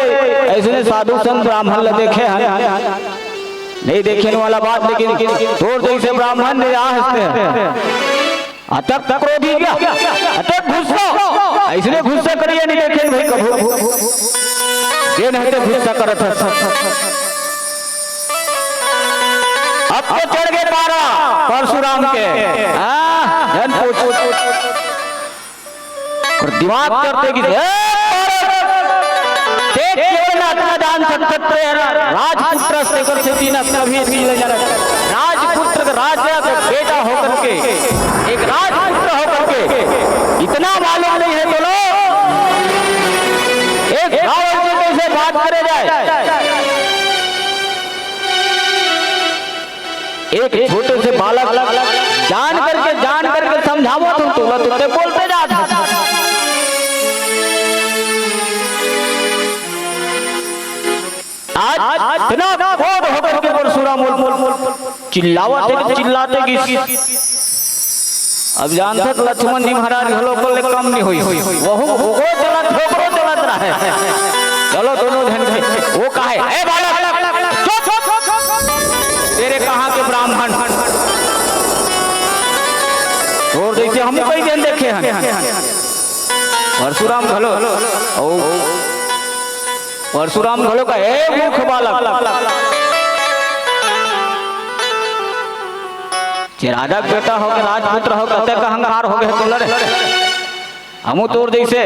ऐसे साधु संत ब्राह्मण ल देखे हैं नहीं देखने वाला बात लेकिन तोर जैसे ब्राह्मण ने हंसते हैं अतक क्रोधी क्या अतक गुस्सा ऐसे गुस्सा करिए नहीं देखे भाई कभू ये नहीं तो गुस्सा करत है। अब तो चढ़ गए पारा परशुराम के और दिमाग करते कि जान सकते राजपुत्र से राजपुत्र राजा का बेटा होकर के एक राजपुत्र होकर के इतना मालूम नहीं है तो लोग एक रावण से कैसे बात करे जाए। एक छोटे से बालक जान करके समझावो तुम तो बोलते जाते आज इतना क्रोध होकर के परशुराम चिल्लाते कि अब जानते लक्ष्मण जी महाराज हलो को कम नहीं हुई वो चलत रहा है। चलो दोनों जन वो कहे ए बालक तेरे कहाँ के ब्राह्मण और जैसे हम कई दिन देखे हैं परशुराम घलो परशुराम घलो का ए मूर्ख बालक राजा बेटा हो गए राजपुत्र हो कहते का अहंकार हो गए तो लड़े हम तोड़ जैसे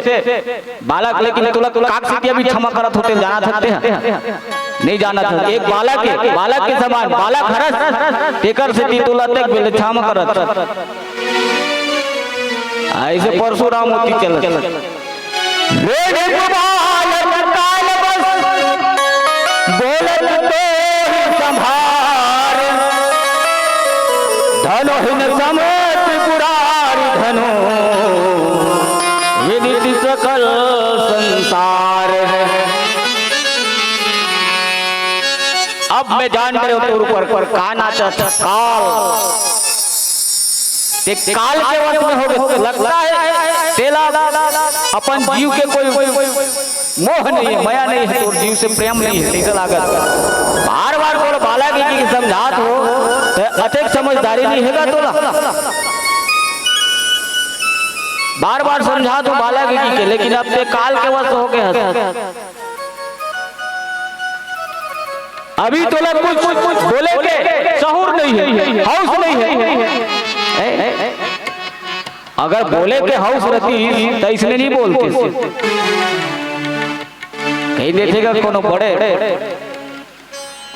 बालक लेकिन तुला काक से भी क्षमा करत होते जाना सकते हैं नहीं जाना था एक बालक के समान बालक हरस टेकर से ती तुला तक बेले क्षमा करत ऐसे परशुराम होती चल धनो हिन समेत पुरारी धनो विदित सकल संसार है। अब मैं जान रहे हो ऊपर कान आता काल काल के वश में हो गए लगता है तेला अपन जीव के कोई मोह नहीं है माया नहीं है और जीव से प्रेम नहीं है ऐसा लागत बार बार बोलो बाला की समझात हो तो अतिक समझदारी नहीं है तोला बार बार समझा तो बाला की लेकिन अब ते काल के वश हो गए अभी तो कुछ बोले के सहूर नहीं है हाउस नहीं है। अगर बोले के हाउस रहती तो इसने नहीं बोलते कहीं देखेगा कोनो बड़े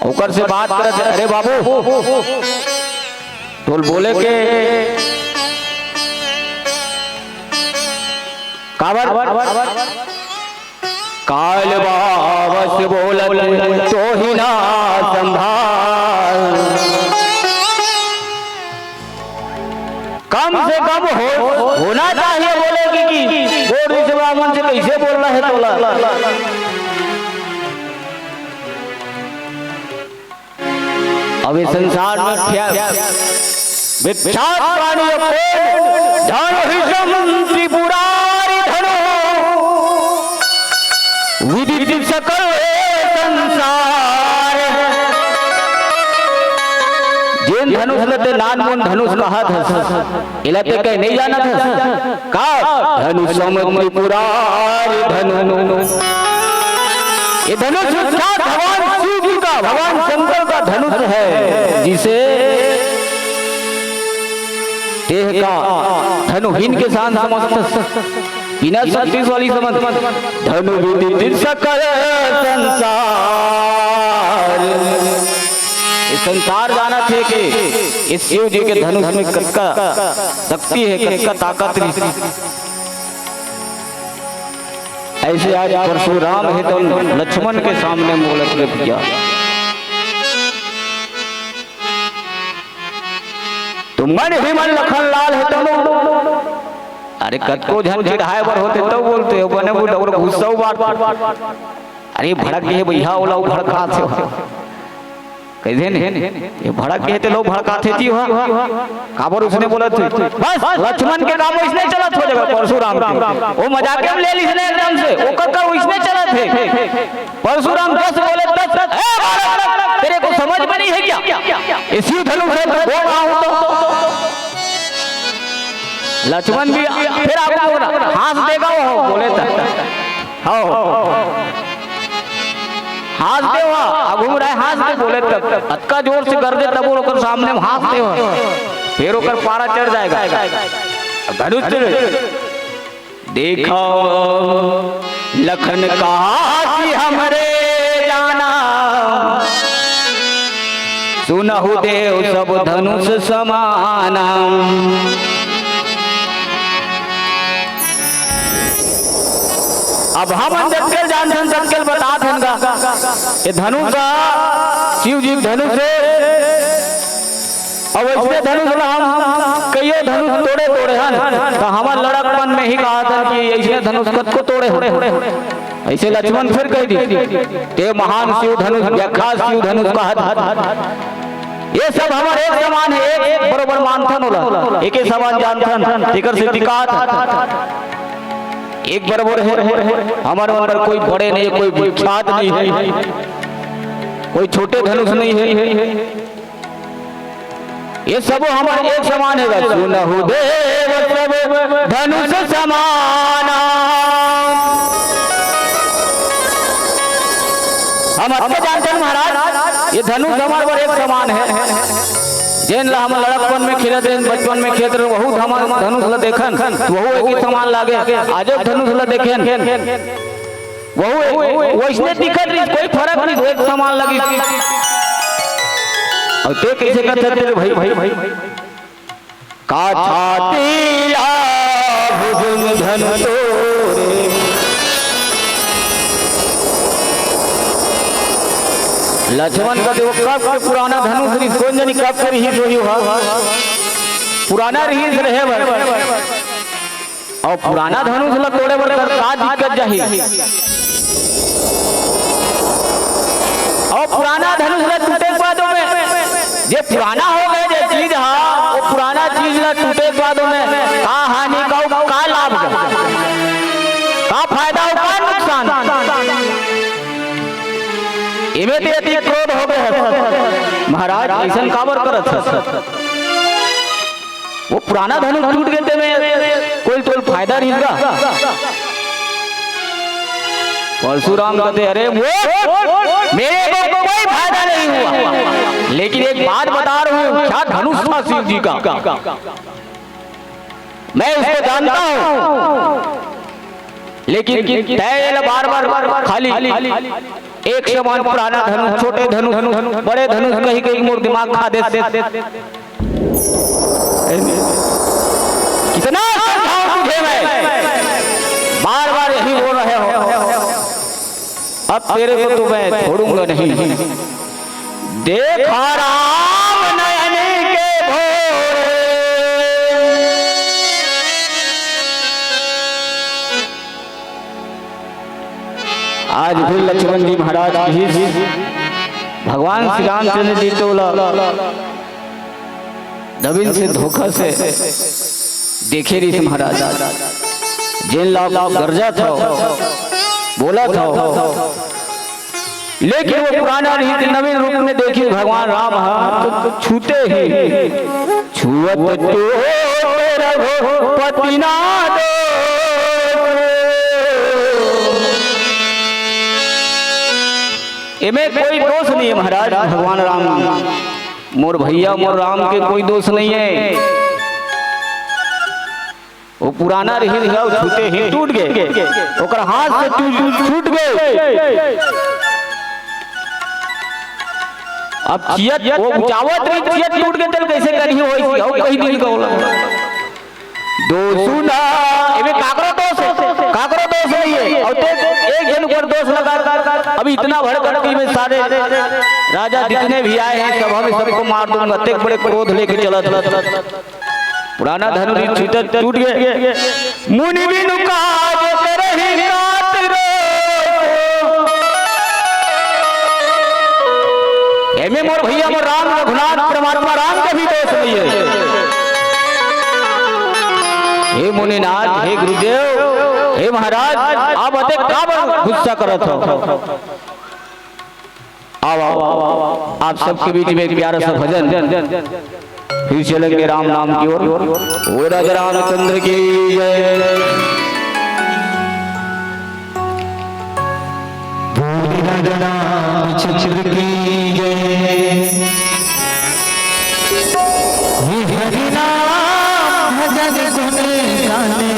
ऊपर से बात कर अरे बाबू तो बोले के काबर काल बाबस बोलत तो ही ना संभाल से कम होना चाहिए बोलेगी कि बोल ऋषि ब्राह्मण से कैसे बोल रहा है तोला। अब इस संसार में विख्यात प्राणी धन हिषम त्रिपुरारी धनो विदित सकल संसार। जिन धनुष लते नानमुन धनुष कहा था इलाते कहीं नहीं जाना था का धनुषम त्रिपुरारी धनु। ये धनुष विख्यात भगवान शिव जी का भगवान शंकर का धनुष है जिसे देह का धनुहीन के साथ समस्त बिना शक्ति वाली समझ धनु विदित सकल संसार। इस संसार जाना थे कि इस शिव जी के धनुष में किसका शक्ति है किसका ताकत नहीं। ऐसे आज परशुराम है तो लक्ष्मण के सामने मोलत में किया। तो मन भी मन लखन लाल है तो अरे कत को झन चिढ़ाए बर होते तो बोलते हो बने वो और गुस्सा बात अरे भड़क है भैया ओला भड़का थे कैसे नहीं ये भड़क कहते लोग भड़काते थी काबर उसने बोला थे बस लक्ष्मण के काम इसने चला था जगह परशुराम के वो मजाक में ले ली इसने एकदम से वो कक्का इसने चला थे परशुराम 10 बोले 10 तेरे को समझ में नहीं है क्या इसी धनुष से बोल रहा हूं तो लक्ष्मण भी फिर आपको हाथ देगा वो बोले हाथ दे घूम रहा है हाथ दे बोले तब अतका जोर से कर दे तब वो लोग सामने हाथ दे फिर होकर पारा चढ़ जाएगा। धनुष देखो लखन कहा कि हमरे जाना सुनहु देव सब धनुष समाना। अब हम अंजल जानते संकेल बता देंगे ये धनुष का शिव जी धनुष है। अब इसमें धनुष हम कई धनुष तोड़े हैं तो हमारे लड़कपन में ही कहा था कि ऐसे धनुष को तोड़े ऐसे लक्ष्मण फिर कह दी ते महान शिव धनुष व्याख्या शिव धनुष कहा। ये सब हमारे एक समान है एक बरोबर मानथन होला एक ही समान जानथन तिकर से दिखात एक बराबर है। हमारे अंदर कोई बड़े नहीं कोई विख्यात नहीं है कोई छोटे धनुष नहीं है ये सब हमारे एक समान है। सुनहु देव सब धनुष समाना। हम अच्छे जानते हैं महाराज ये धनुष हमारे एक समान है। जेन ला हम लड़कपन में खेलते हैं बचपन में खेलते रहे बहुत हम धनुष ला देखन वह एक ही समान लागे आज धनुष ला देखेन वह वैसने दिखत नहीं कोई फर्क नहीं एक समान लगी। और ते कैसे कहते तेरे भाई भाई भाई का छाती ला भुजंग धन तोरे लक्ष्मण का देखो कब के पुराना धनुष रही कौन जानी कब के रही जो पुराना रही रहे और पुराना धनुष ला तोड़े बर का दिक्कत जाही और पुराना धनुष ला टूटे के बाद में जे पुराना हो गए जे चीज हा वो पुराना चीज ला टूटे के बाद में का हानि का लाभ का फायदा और का नुकसान इमे ते अति क्रोध हो गए महाराज ऐसा काबर करत वो पुराना धनुष टूट गए में कोई तो फायदा नहीं होगा। परशुराम कहते अरे वो मेरे को कोई फायदा नहीं हुआ लेकिन एक बात बता रहा हूँ क्या धनुष था शिव जी का मैं उसको जानता हूँ लेकिन तय बार बार खाली एक समान पुराना धनुष छोटे धनुष बड़े धनुष कहीं कहीं मोर दिमाग खा दे कितना तुझे मैं बार बार यही बोल रहे हो अब तेरे को तो मैं छोड़ूंगा नहीं। देखा राम नयन के भोरे आज फिर लक्ष्मण जी महाराज की भगवान श्री रामचंद्र जी तो नवीन से धोखा से देखे ऋषि महाराज जिन लाभ गर्जा था बोला था, लेकिन वो पुराना रीति नवीन रूप में देखिए भगवान राम तो छूते ही छुअत तो रघुपति ना दो। इनमें कोई दोष नहीं है महाराज, भगवान राम मोर भैया मोर राम के कोई दोष नहीं है। वो पुराना रही छूते ही टूट गए, ओकर हाथ से छूट गए। अब चियत वो चावत रही चियत टूट के चल कैसे करी हो ऐसी हो कहीं दिन का होला दोसुना एमे काकरो दोष नहीं है। और एक जन पर दोष लगा अभी इतना भड़कती में सारे राजा जितने भी आए हैं सब हम सबको मार दूंगा, अत्यक बड़े क्रोध लेके चला पुराना धनुष टूट गए। मुनि बिनु काज करहि रात रो एमे मोर भैया मोर राम रघुनाथ परमात्मा राम का भी दोष नहीं है। हे मुनिनाथ हे गुरुदेव हे महाराज आप अते का गुस्सा करत हो। आओ आप सबके बीच में एक प्यारा सा भजन फिर चलेंगे राम नाम की ओर। ओ राजा रामचंद्र की जय। रामचंद्र की जय। हरि नाम भजन सुने गाने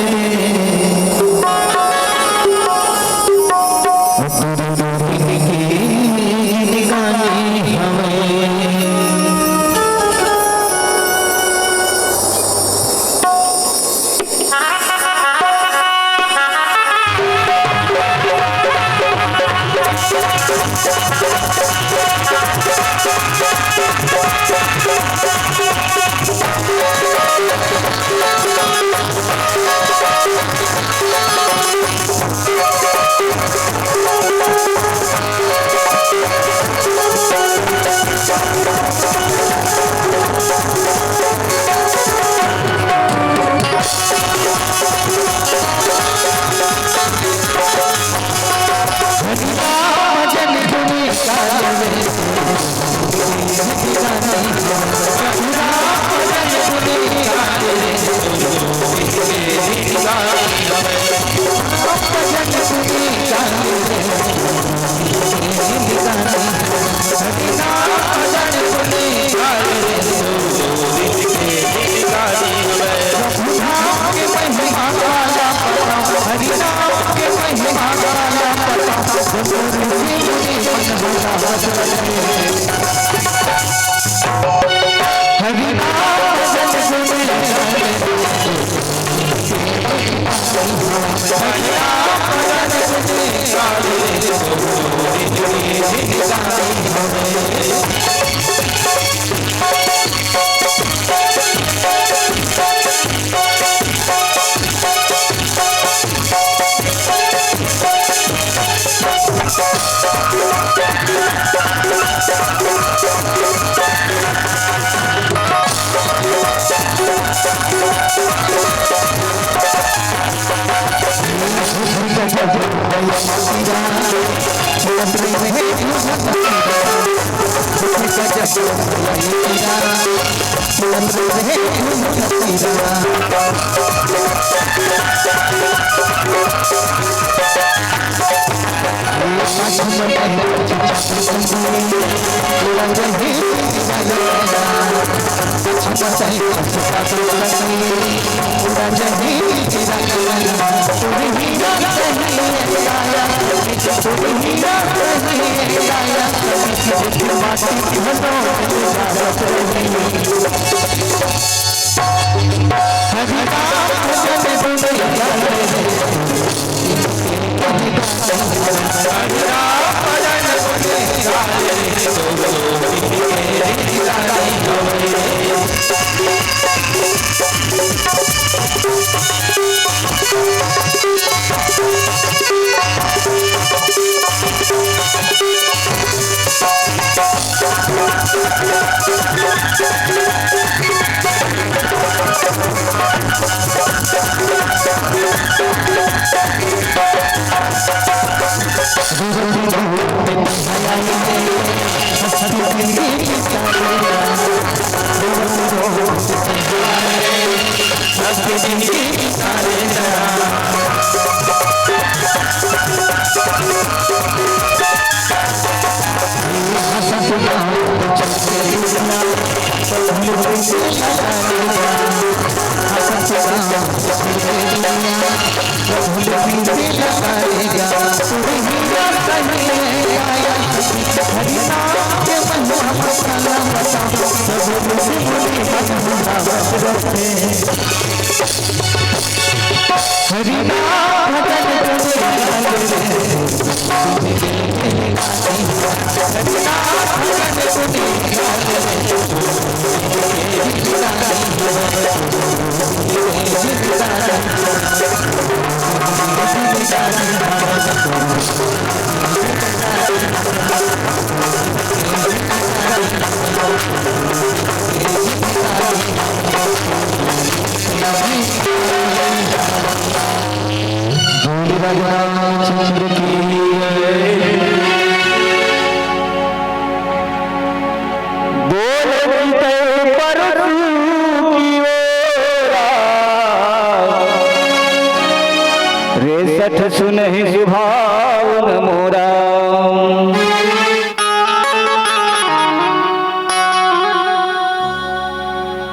सुनहि सुभावन मोरा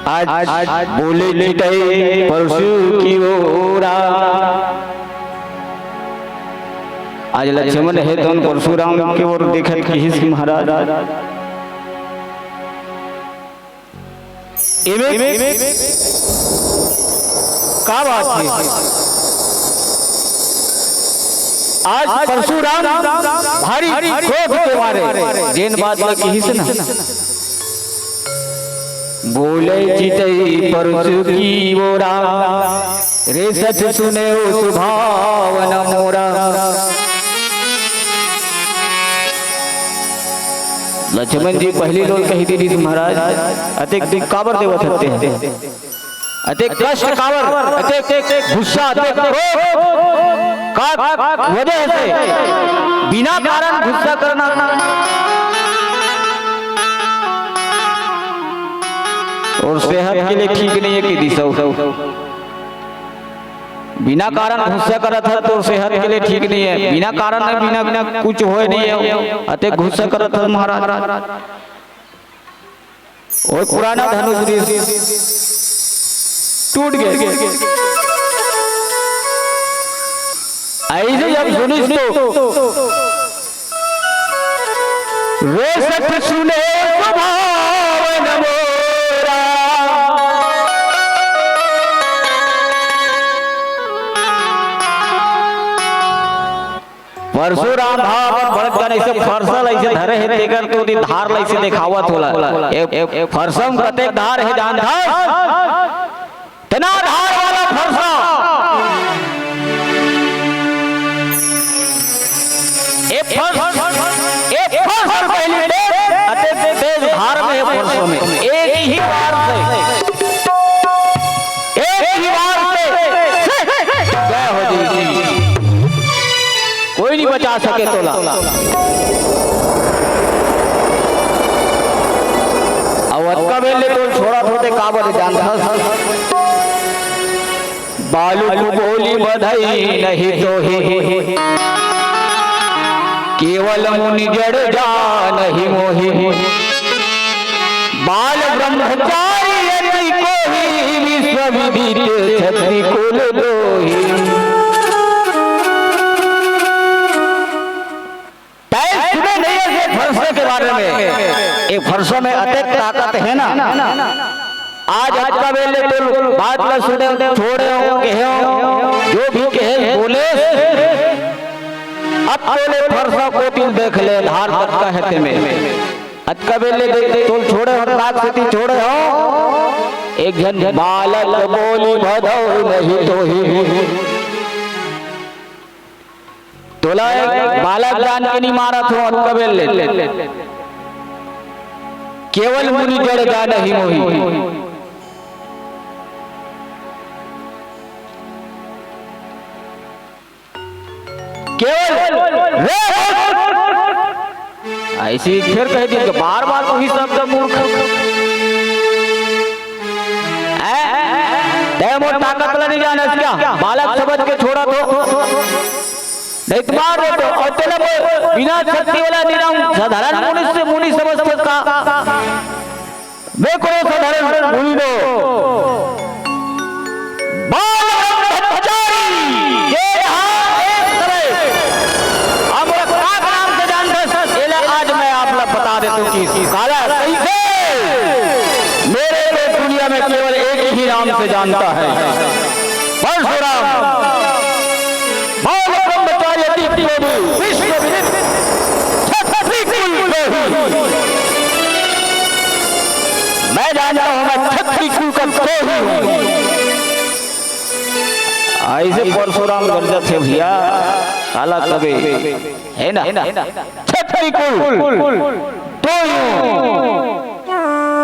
आज बोले लिटाई परशु की ओरा। आज लक्ष्मण है दोन परशुराम की ओर देखत किस महाराज का बात है। आज परशुराम भारी क्रोध के मारे जेन बात की हिस न बोले चितई परशु की ओरा रे सच सुने ओ सुभावन मोरा। लक्ष्मण जी पहली लोग कही दी महाराज अतिक काबर देवत होते हैं, अतिक कष्ट काबर, अतिक गुस्सा, अतिक का वजह से बिना कारण गुस्सा करना और सेहत के लिए ठीक नहीं है कि दिशा बिना कारण गुस्सा करत है तो सेहत के लिए ठीक नहीं है। बिना कारण बिना कुछ होए नहीं है अते गुस्सा करत है महाराज। और पुराना धनुष टूट गया। ऐसे जब सुनिस तो रे सठ सुने सुभावन मोरा। परशुराम भाव भड़क कर ऐसे फरसल ऐसे धरे है तेकर तो दी धार ऐसे दिखावत होला। एक फरसम कते धार है जान धार तना धार वाला फरसा एक फरस पहले अते तेज धार में फरसों में एक ही बार से जय हो जी कोई नहीं बचा सके तोला। अवध का बेले तो छोड़ा होते काबर जान बालू बोली बधाई नहीं तो ही केवल मुनि जड़ जा नहीं मोहि बाल ब्रह्मचारी को ही विश्व विदित छत्री कुल दोही। के बारे में एक फरसों में अतिक ताकत है ना। आज का बेले तो बात न सुने छोड़े हो कहे जो भी कहे बोले अब तोले फरसा को तुम देख ले धार तक का है में आज का बेले तो छोड़े हो रात से छोड़े हो एक जन बालक बोली भदौ नहीं तो ही तोला एक बालक जान के नहीं मारा थो आज का बेले केवल मुनि जड़ जान ही मोही। केवल ऐसी फिर कह दी कि बार बार वही शब्द मूर्ख मोर ताकत नहीं जाना क्या बालक समझ के छोड़ा तो नहीं तुम्हारे तो और तेरे बिना शक्ति वाला निराम साधारण मुनि से मुनि समझते का मैं कोई साधारण मुनि दो से जानता है परशुराम बाल ब्रह्मचार्य विश्व मैं जानता हूं मैं क्षत्रिय कुल का द्रोही हूं। ऐसे परशुराम गर्जत थे भैया काला कबे है ना क्षत्रिय कुल तो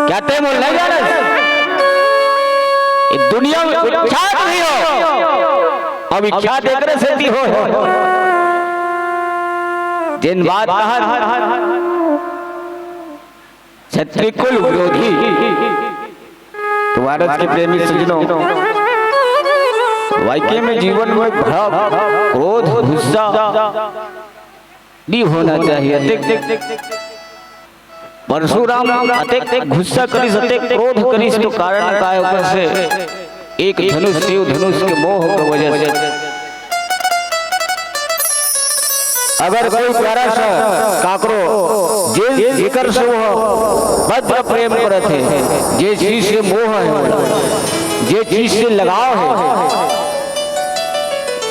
क्या ते मोल नहीं जाना दुनिया में विख्यात नहीं हो अब विख्यात एक से भी हो जिन बात कहा क्षत्रिय कुल विरोधी तो भारत के प्रेमी सज्जनों वाक्य में जीवन में भ्रम क्रोध गुस्सा नहीं होना चाहिए। परशुराम अतेक गुस्सा करिस अतेक क्रोध करिस तो कारण काय ऊपर से एक धनुष शिव धनुष के मोह की वजह से अगर कोई कारण से काकरो जे जेकर से वो बद्ध प्रेम करत है जे चीज से मोह है जे चीज से लगाव है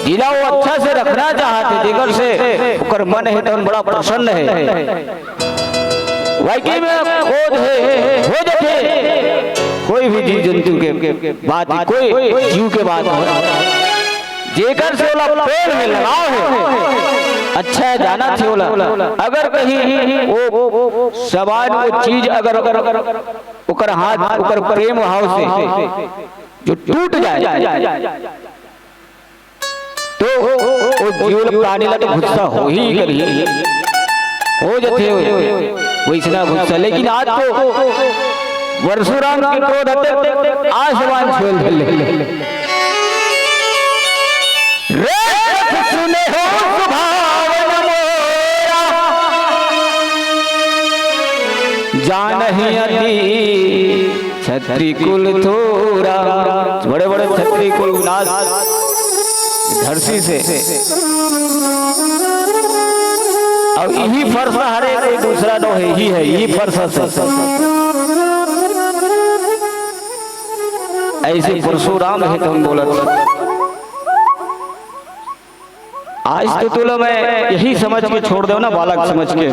जिला वो अच्छा से रखना चाहते जेकर से ओकर मन है तो बड़ा प्रसन्न है वाकई में क्रोध है हो जाते कोई भी जीव जंतु के बात कोई जीव के बात जेकर से ओला प्रेम में लगाव है अच्छा है जाना थे ओला अगर कहीं वो सवाल वो चीज अगर ओकर हाथ ओकर प्रेम भाव से जो टूट जाए तो वो जीव प्राणी ला तो गुस्सा हो ही करिए हो जाते वैसना गुस्सा। लेकिन आज तो परशुराम के क्रोध आसमान छोड़ सुने हो जान ही अति क्षत्रिय कुल थोड़ा बड़े बड़े क्षत्रिय कुल विनाश धरती से अब यही फर्श हरे कोई दूसरा तो है ही है यही फर्श ऐसे परशुराम है तो हम बोलत आज तो तुला मैं यही समझ के छोड़ दो ना बालक समझ के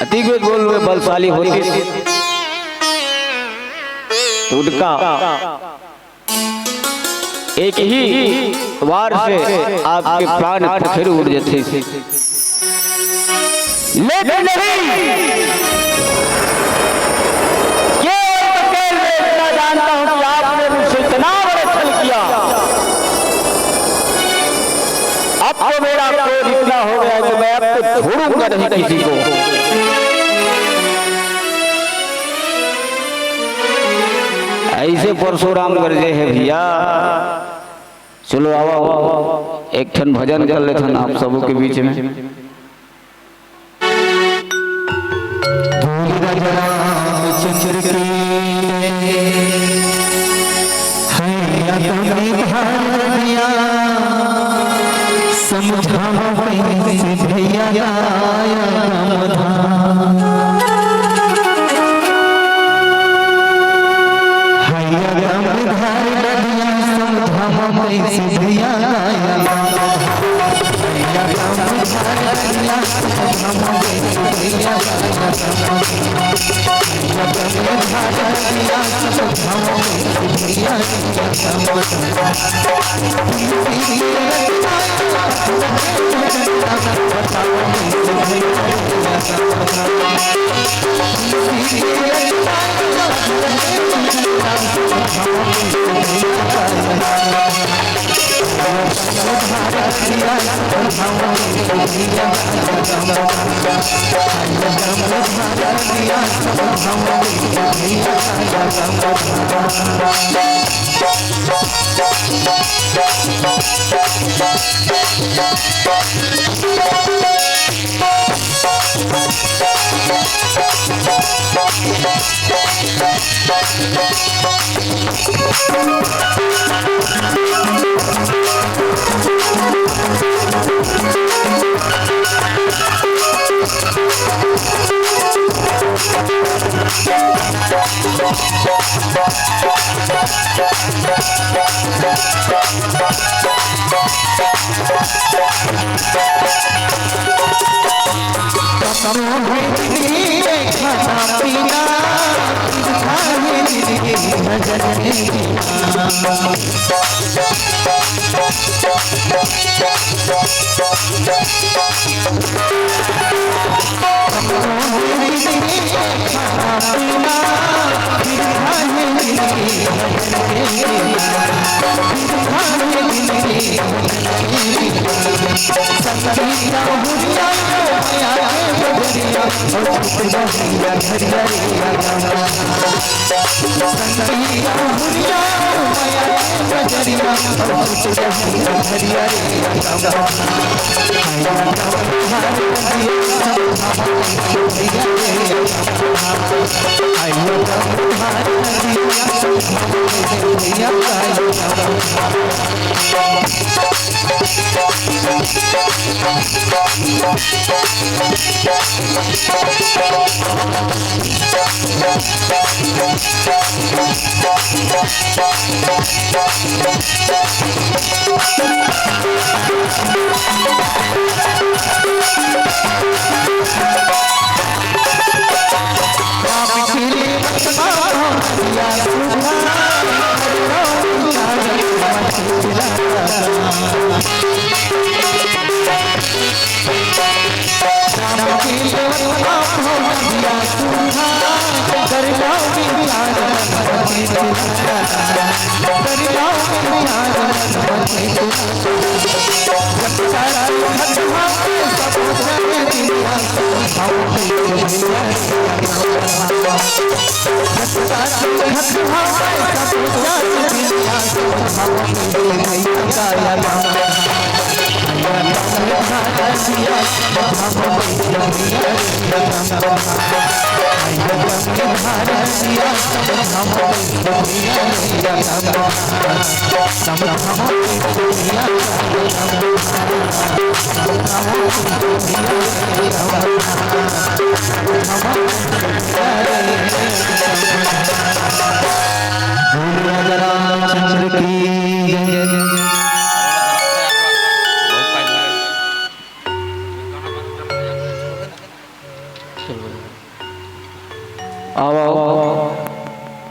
अति बोल में बलशाली होती उनका एक ही वार से आपके प्राण फिर उड़ जाते लेकिन नहीं ये मैं इतना जानता हूं कि आपने मुझसे इतना बड़ा छल किया अब तो मेरा क्रोध इतना हो गया कि मैं अब तो छोड़ूंगा नहीं किसी को। ऐसे परशुराम गरजे है भैया चलो आओ एक ठन भजन कर लेते हैं आप सबों के बीच में। समझा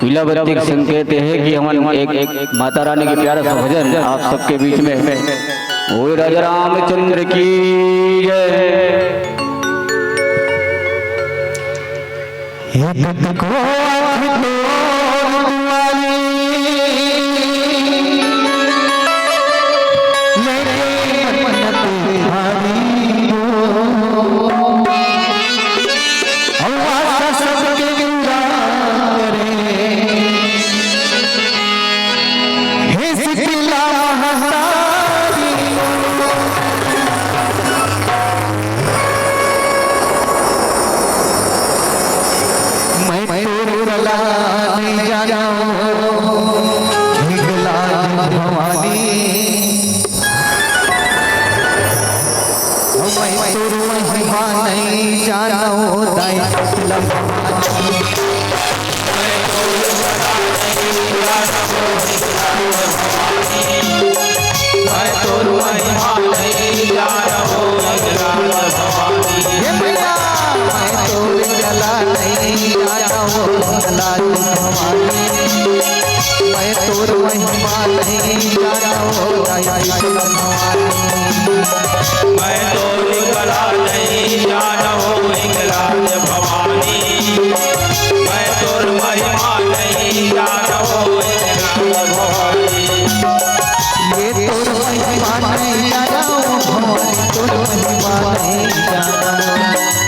पीला बत्ती का संकेत है कि हम एक माता रानी के प्यारा सा भजन आप सबके बीच में ओए राजा रामचंद्र की जय। मैं तो महिमा नहीं जानो नहीं जाना हो जाए भवानी। मैं तो निकला नहीं जाना हो इंगलाज भवानी। मैं तो महिमा नहीं जाना हो इंगलाज भवानी। ये तोर महिमा नहीं जाना हो भवानी, तोर महिमा नहीं जाना,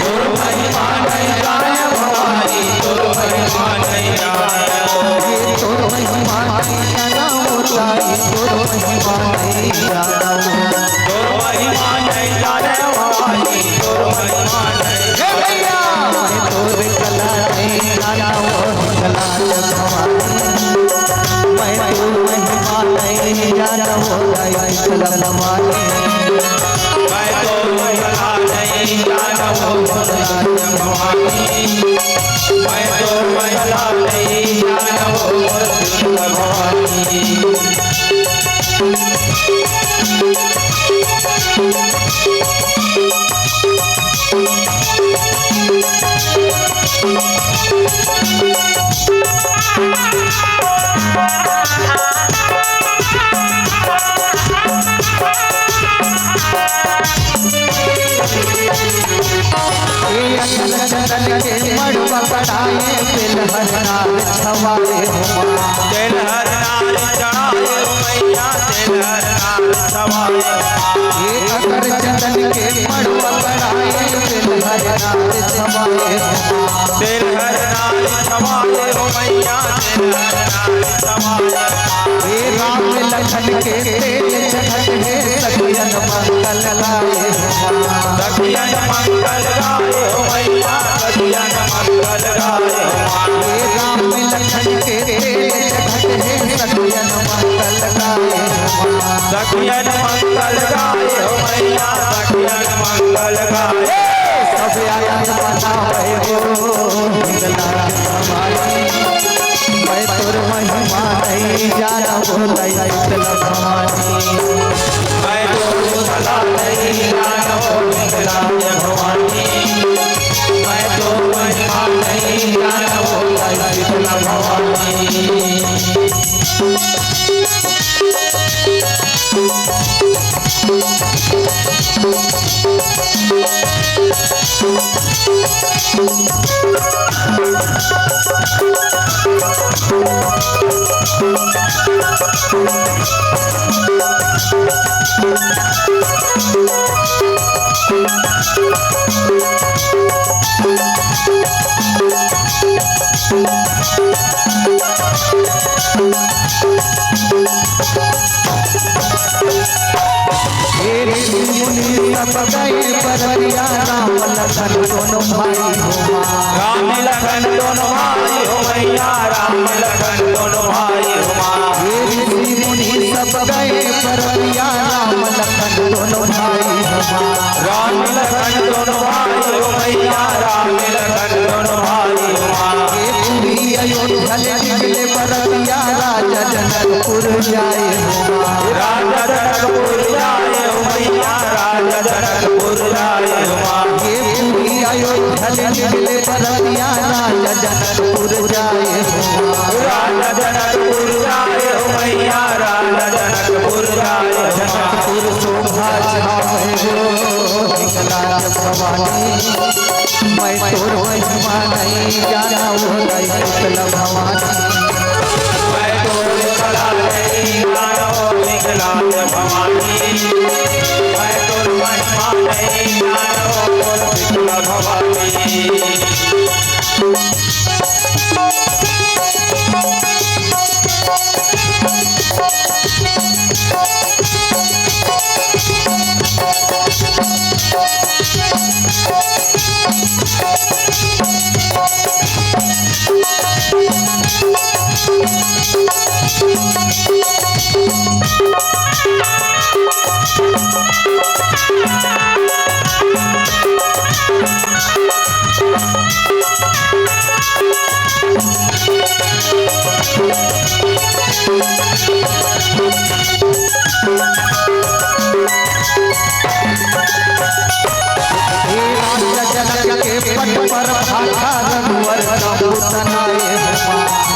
तोर महिमा नहीं जाना भवानी, तोर महिमा नहीं जाना। ये तोर महिमा नहीं जाना हो ताई, तोर महिमा नहीं जाना, तोर महिमा नहीं जाना भवानी, तोर महिमा नहीं जाना। मैं तोर कला नहीं जाना हो इंगलाज भवानी। मैं तोर महिमा नहीं जाना हो ताई भवानी। मैं तो महिमा नहीं जाना हो इंगलाज भवानी। मैं तो महिमा नहीं जाना हो इंगलाज भवानी। चंदन के मड़वा कढ़ाए दिल हर नाम छवाए हो माँ। तेल हर नार चढ़ाए हो मैया, तेल हर नार छवाए हो। ये अगर चंदन के मड़वा कढ़ाए दिल हर नाम छवाए हो माँ। तेल हर नार छवाए हो मैया, तेल हर नार छवाए हो। ये राम लखन के तेज झलक है सखियन मंगल गाए हो माँ। सखियन मंगल गाए हो मैया, सखियन मंगल गाए हो। ये राम लखन के तेज झलक है सखियन मंगल गाए हो माँ। सखियन मंगल गाए हो मैया, सखियन मंगल गाए। सब आनंद मनावे हो इंगलाज भवानी। मैं तोर महिमा नहीं जाना हो इंगलाज भवानी। मैं तो निकला नहीं जाना हो इंगलाज भवानी। मैं तो महिमा नहीं जाना हो इंगलाज भवानी। मुनि सब गए पररिया राम लखन दोनों भाई हो माँ। राम लखन दोनों भाई हो मैया, राम लखन दोनों भाई हो माँ। ये ऋषि मुनि सब गए पररिया राम लखन दोनों भाई हो माँ। राम लखन दोनों भाई हो मैया, राम लखन दोनों भाई हो माँ। ये पूरी अयोध्या निकले पररिया राजा जनकपुर जाए हो माँ। राजा जनकपुर जाए हो मैया, राजा जनकपुर जाए हो माँ। ये पूरी अयोध्या निकले पररिया राजा जनकपुर जाए हो माँ। राजा जनकपुर जाए हो मैया, राजा जनकपुर जाए हो माँ। जनकपुर शोभा छावे हो इंगलाज भवानी। मैं तोर महिमा नहीं जाना हो इंगलाज भवानी। मैं तो निकला नहीं जाना हो इंगलाज भवानी। मैं तो महिमा नहीं जाना हो इंगलाज भवानी।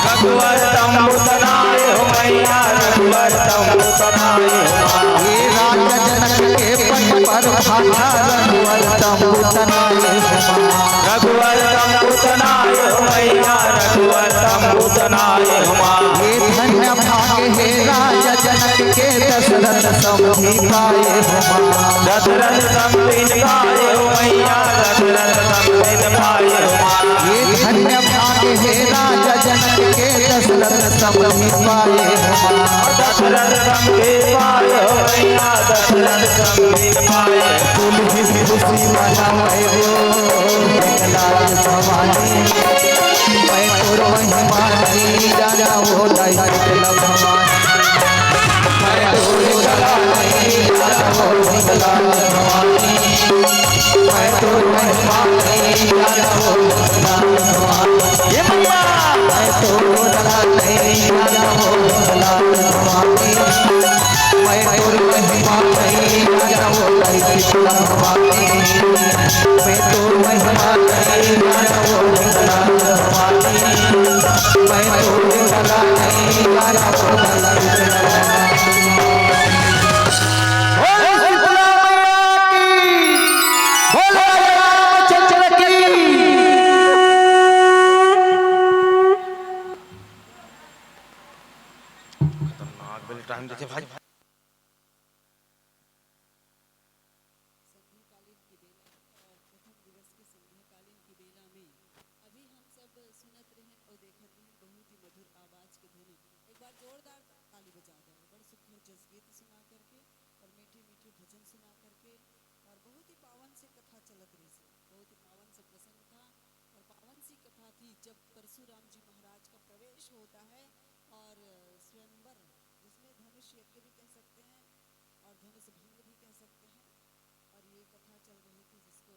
रघुवर तंबु तनाए हो मैया, रघुवर भाषा रघुवर तंबू तनाए हुमा रघुवर तंबू तनाए हो मैया रघुवर तंबू तनाए हुमा ये धन्य भाग हे राजा जनक के दशरथ समधि पाए हुमा दशरथ समदिन पाए हो मैया दशरथ समदिन पाए हुमा ये धन्य भाग हे राजा जनक के दशरथ समधि पाए हुमा दशरथ समदिन पाए हो मैया दशरथ समदिन पाए तुलसी खुशी मनावे हो लाल भवानी मैं तोर महिमा नहीं जाना हो दाई भवानी मैं तोर गला नहीं जाना हो लाल भवानी मैं तोर महिमा नहीं जाना हो लाल भवानी ये मैया मैं तोर गला नहीं जाना हो लाल भवानी मैं तोर महिमा नहीं जाना हो दाई भवानी मैं तोर महिमा नहीं जाना हो लाल भवानी मैं तोर गला नहीं जाना हो लाल टाइम देखे भाई संध्याकालीन की बेला और प्रथम दिवस के संध्याकालीन की बेला में अभी हम सब सुनत रहे और देखत रहे बहुत ही मधुर आवाज के ध्वनि एक बार जोरदार ताली बजा दो बड़ सुखर जसगीत सुना करके और मीठी मीठी भजन सुना करके और बहुत ही पावन से कथा चलत रही से बहुत ही पावन से प्रसंग था और पावन सी कथा थी जब परशुराम जी महाराज का प्रवेश होता है और स्वयंवर जिसमें धनुष यज्ञ भी कह सकते हैं और धनुष भंग भी कह सकते हैं और ये कथा चल रही थी जिसको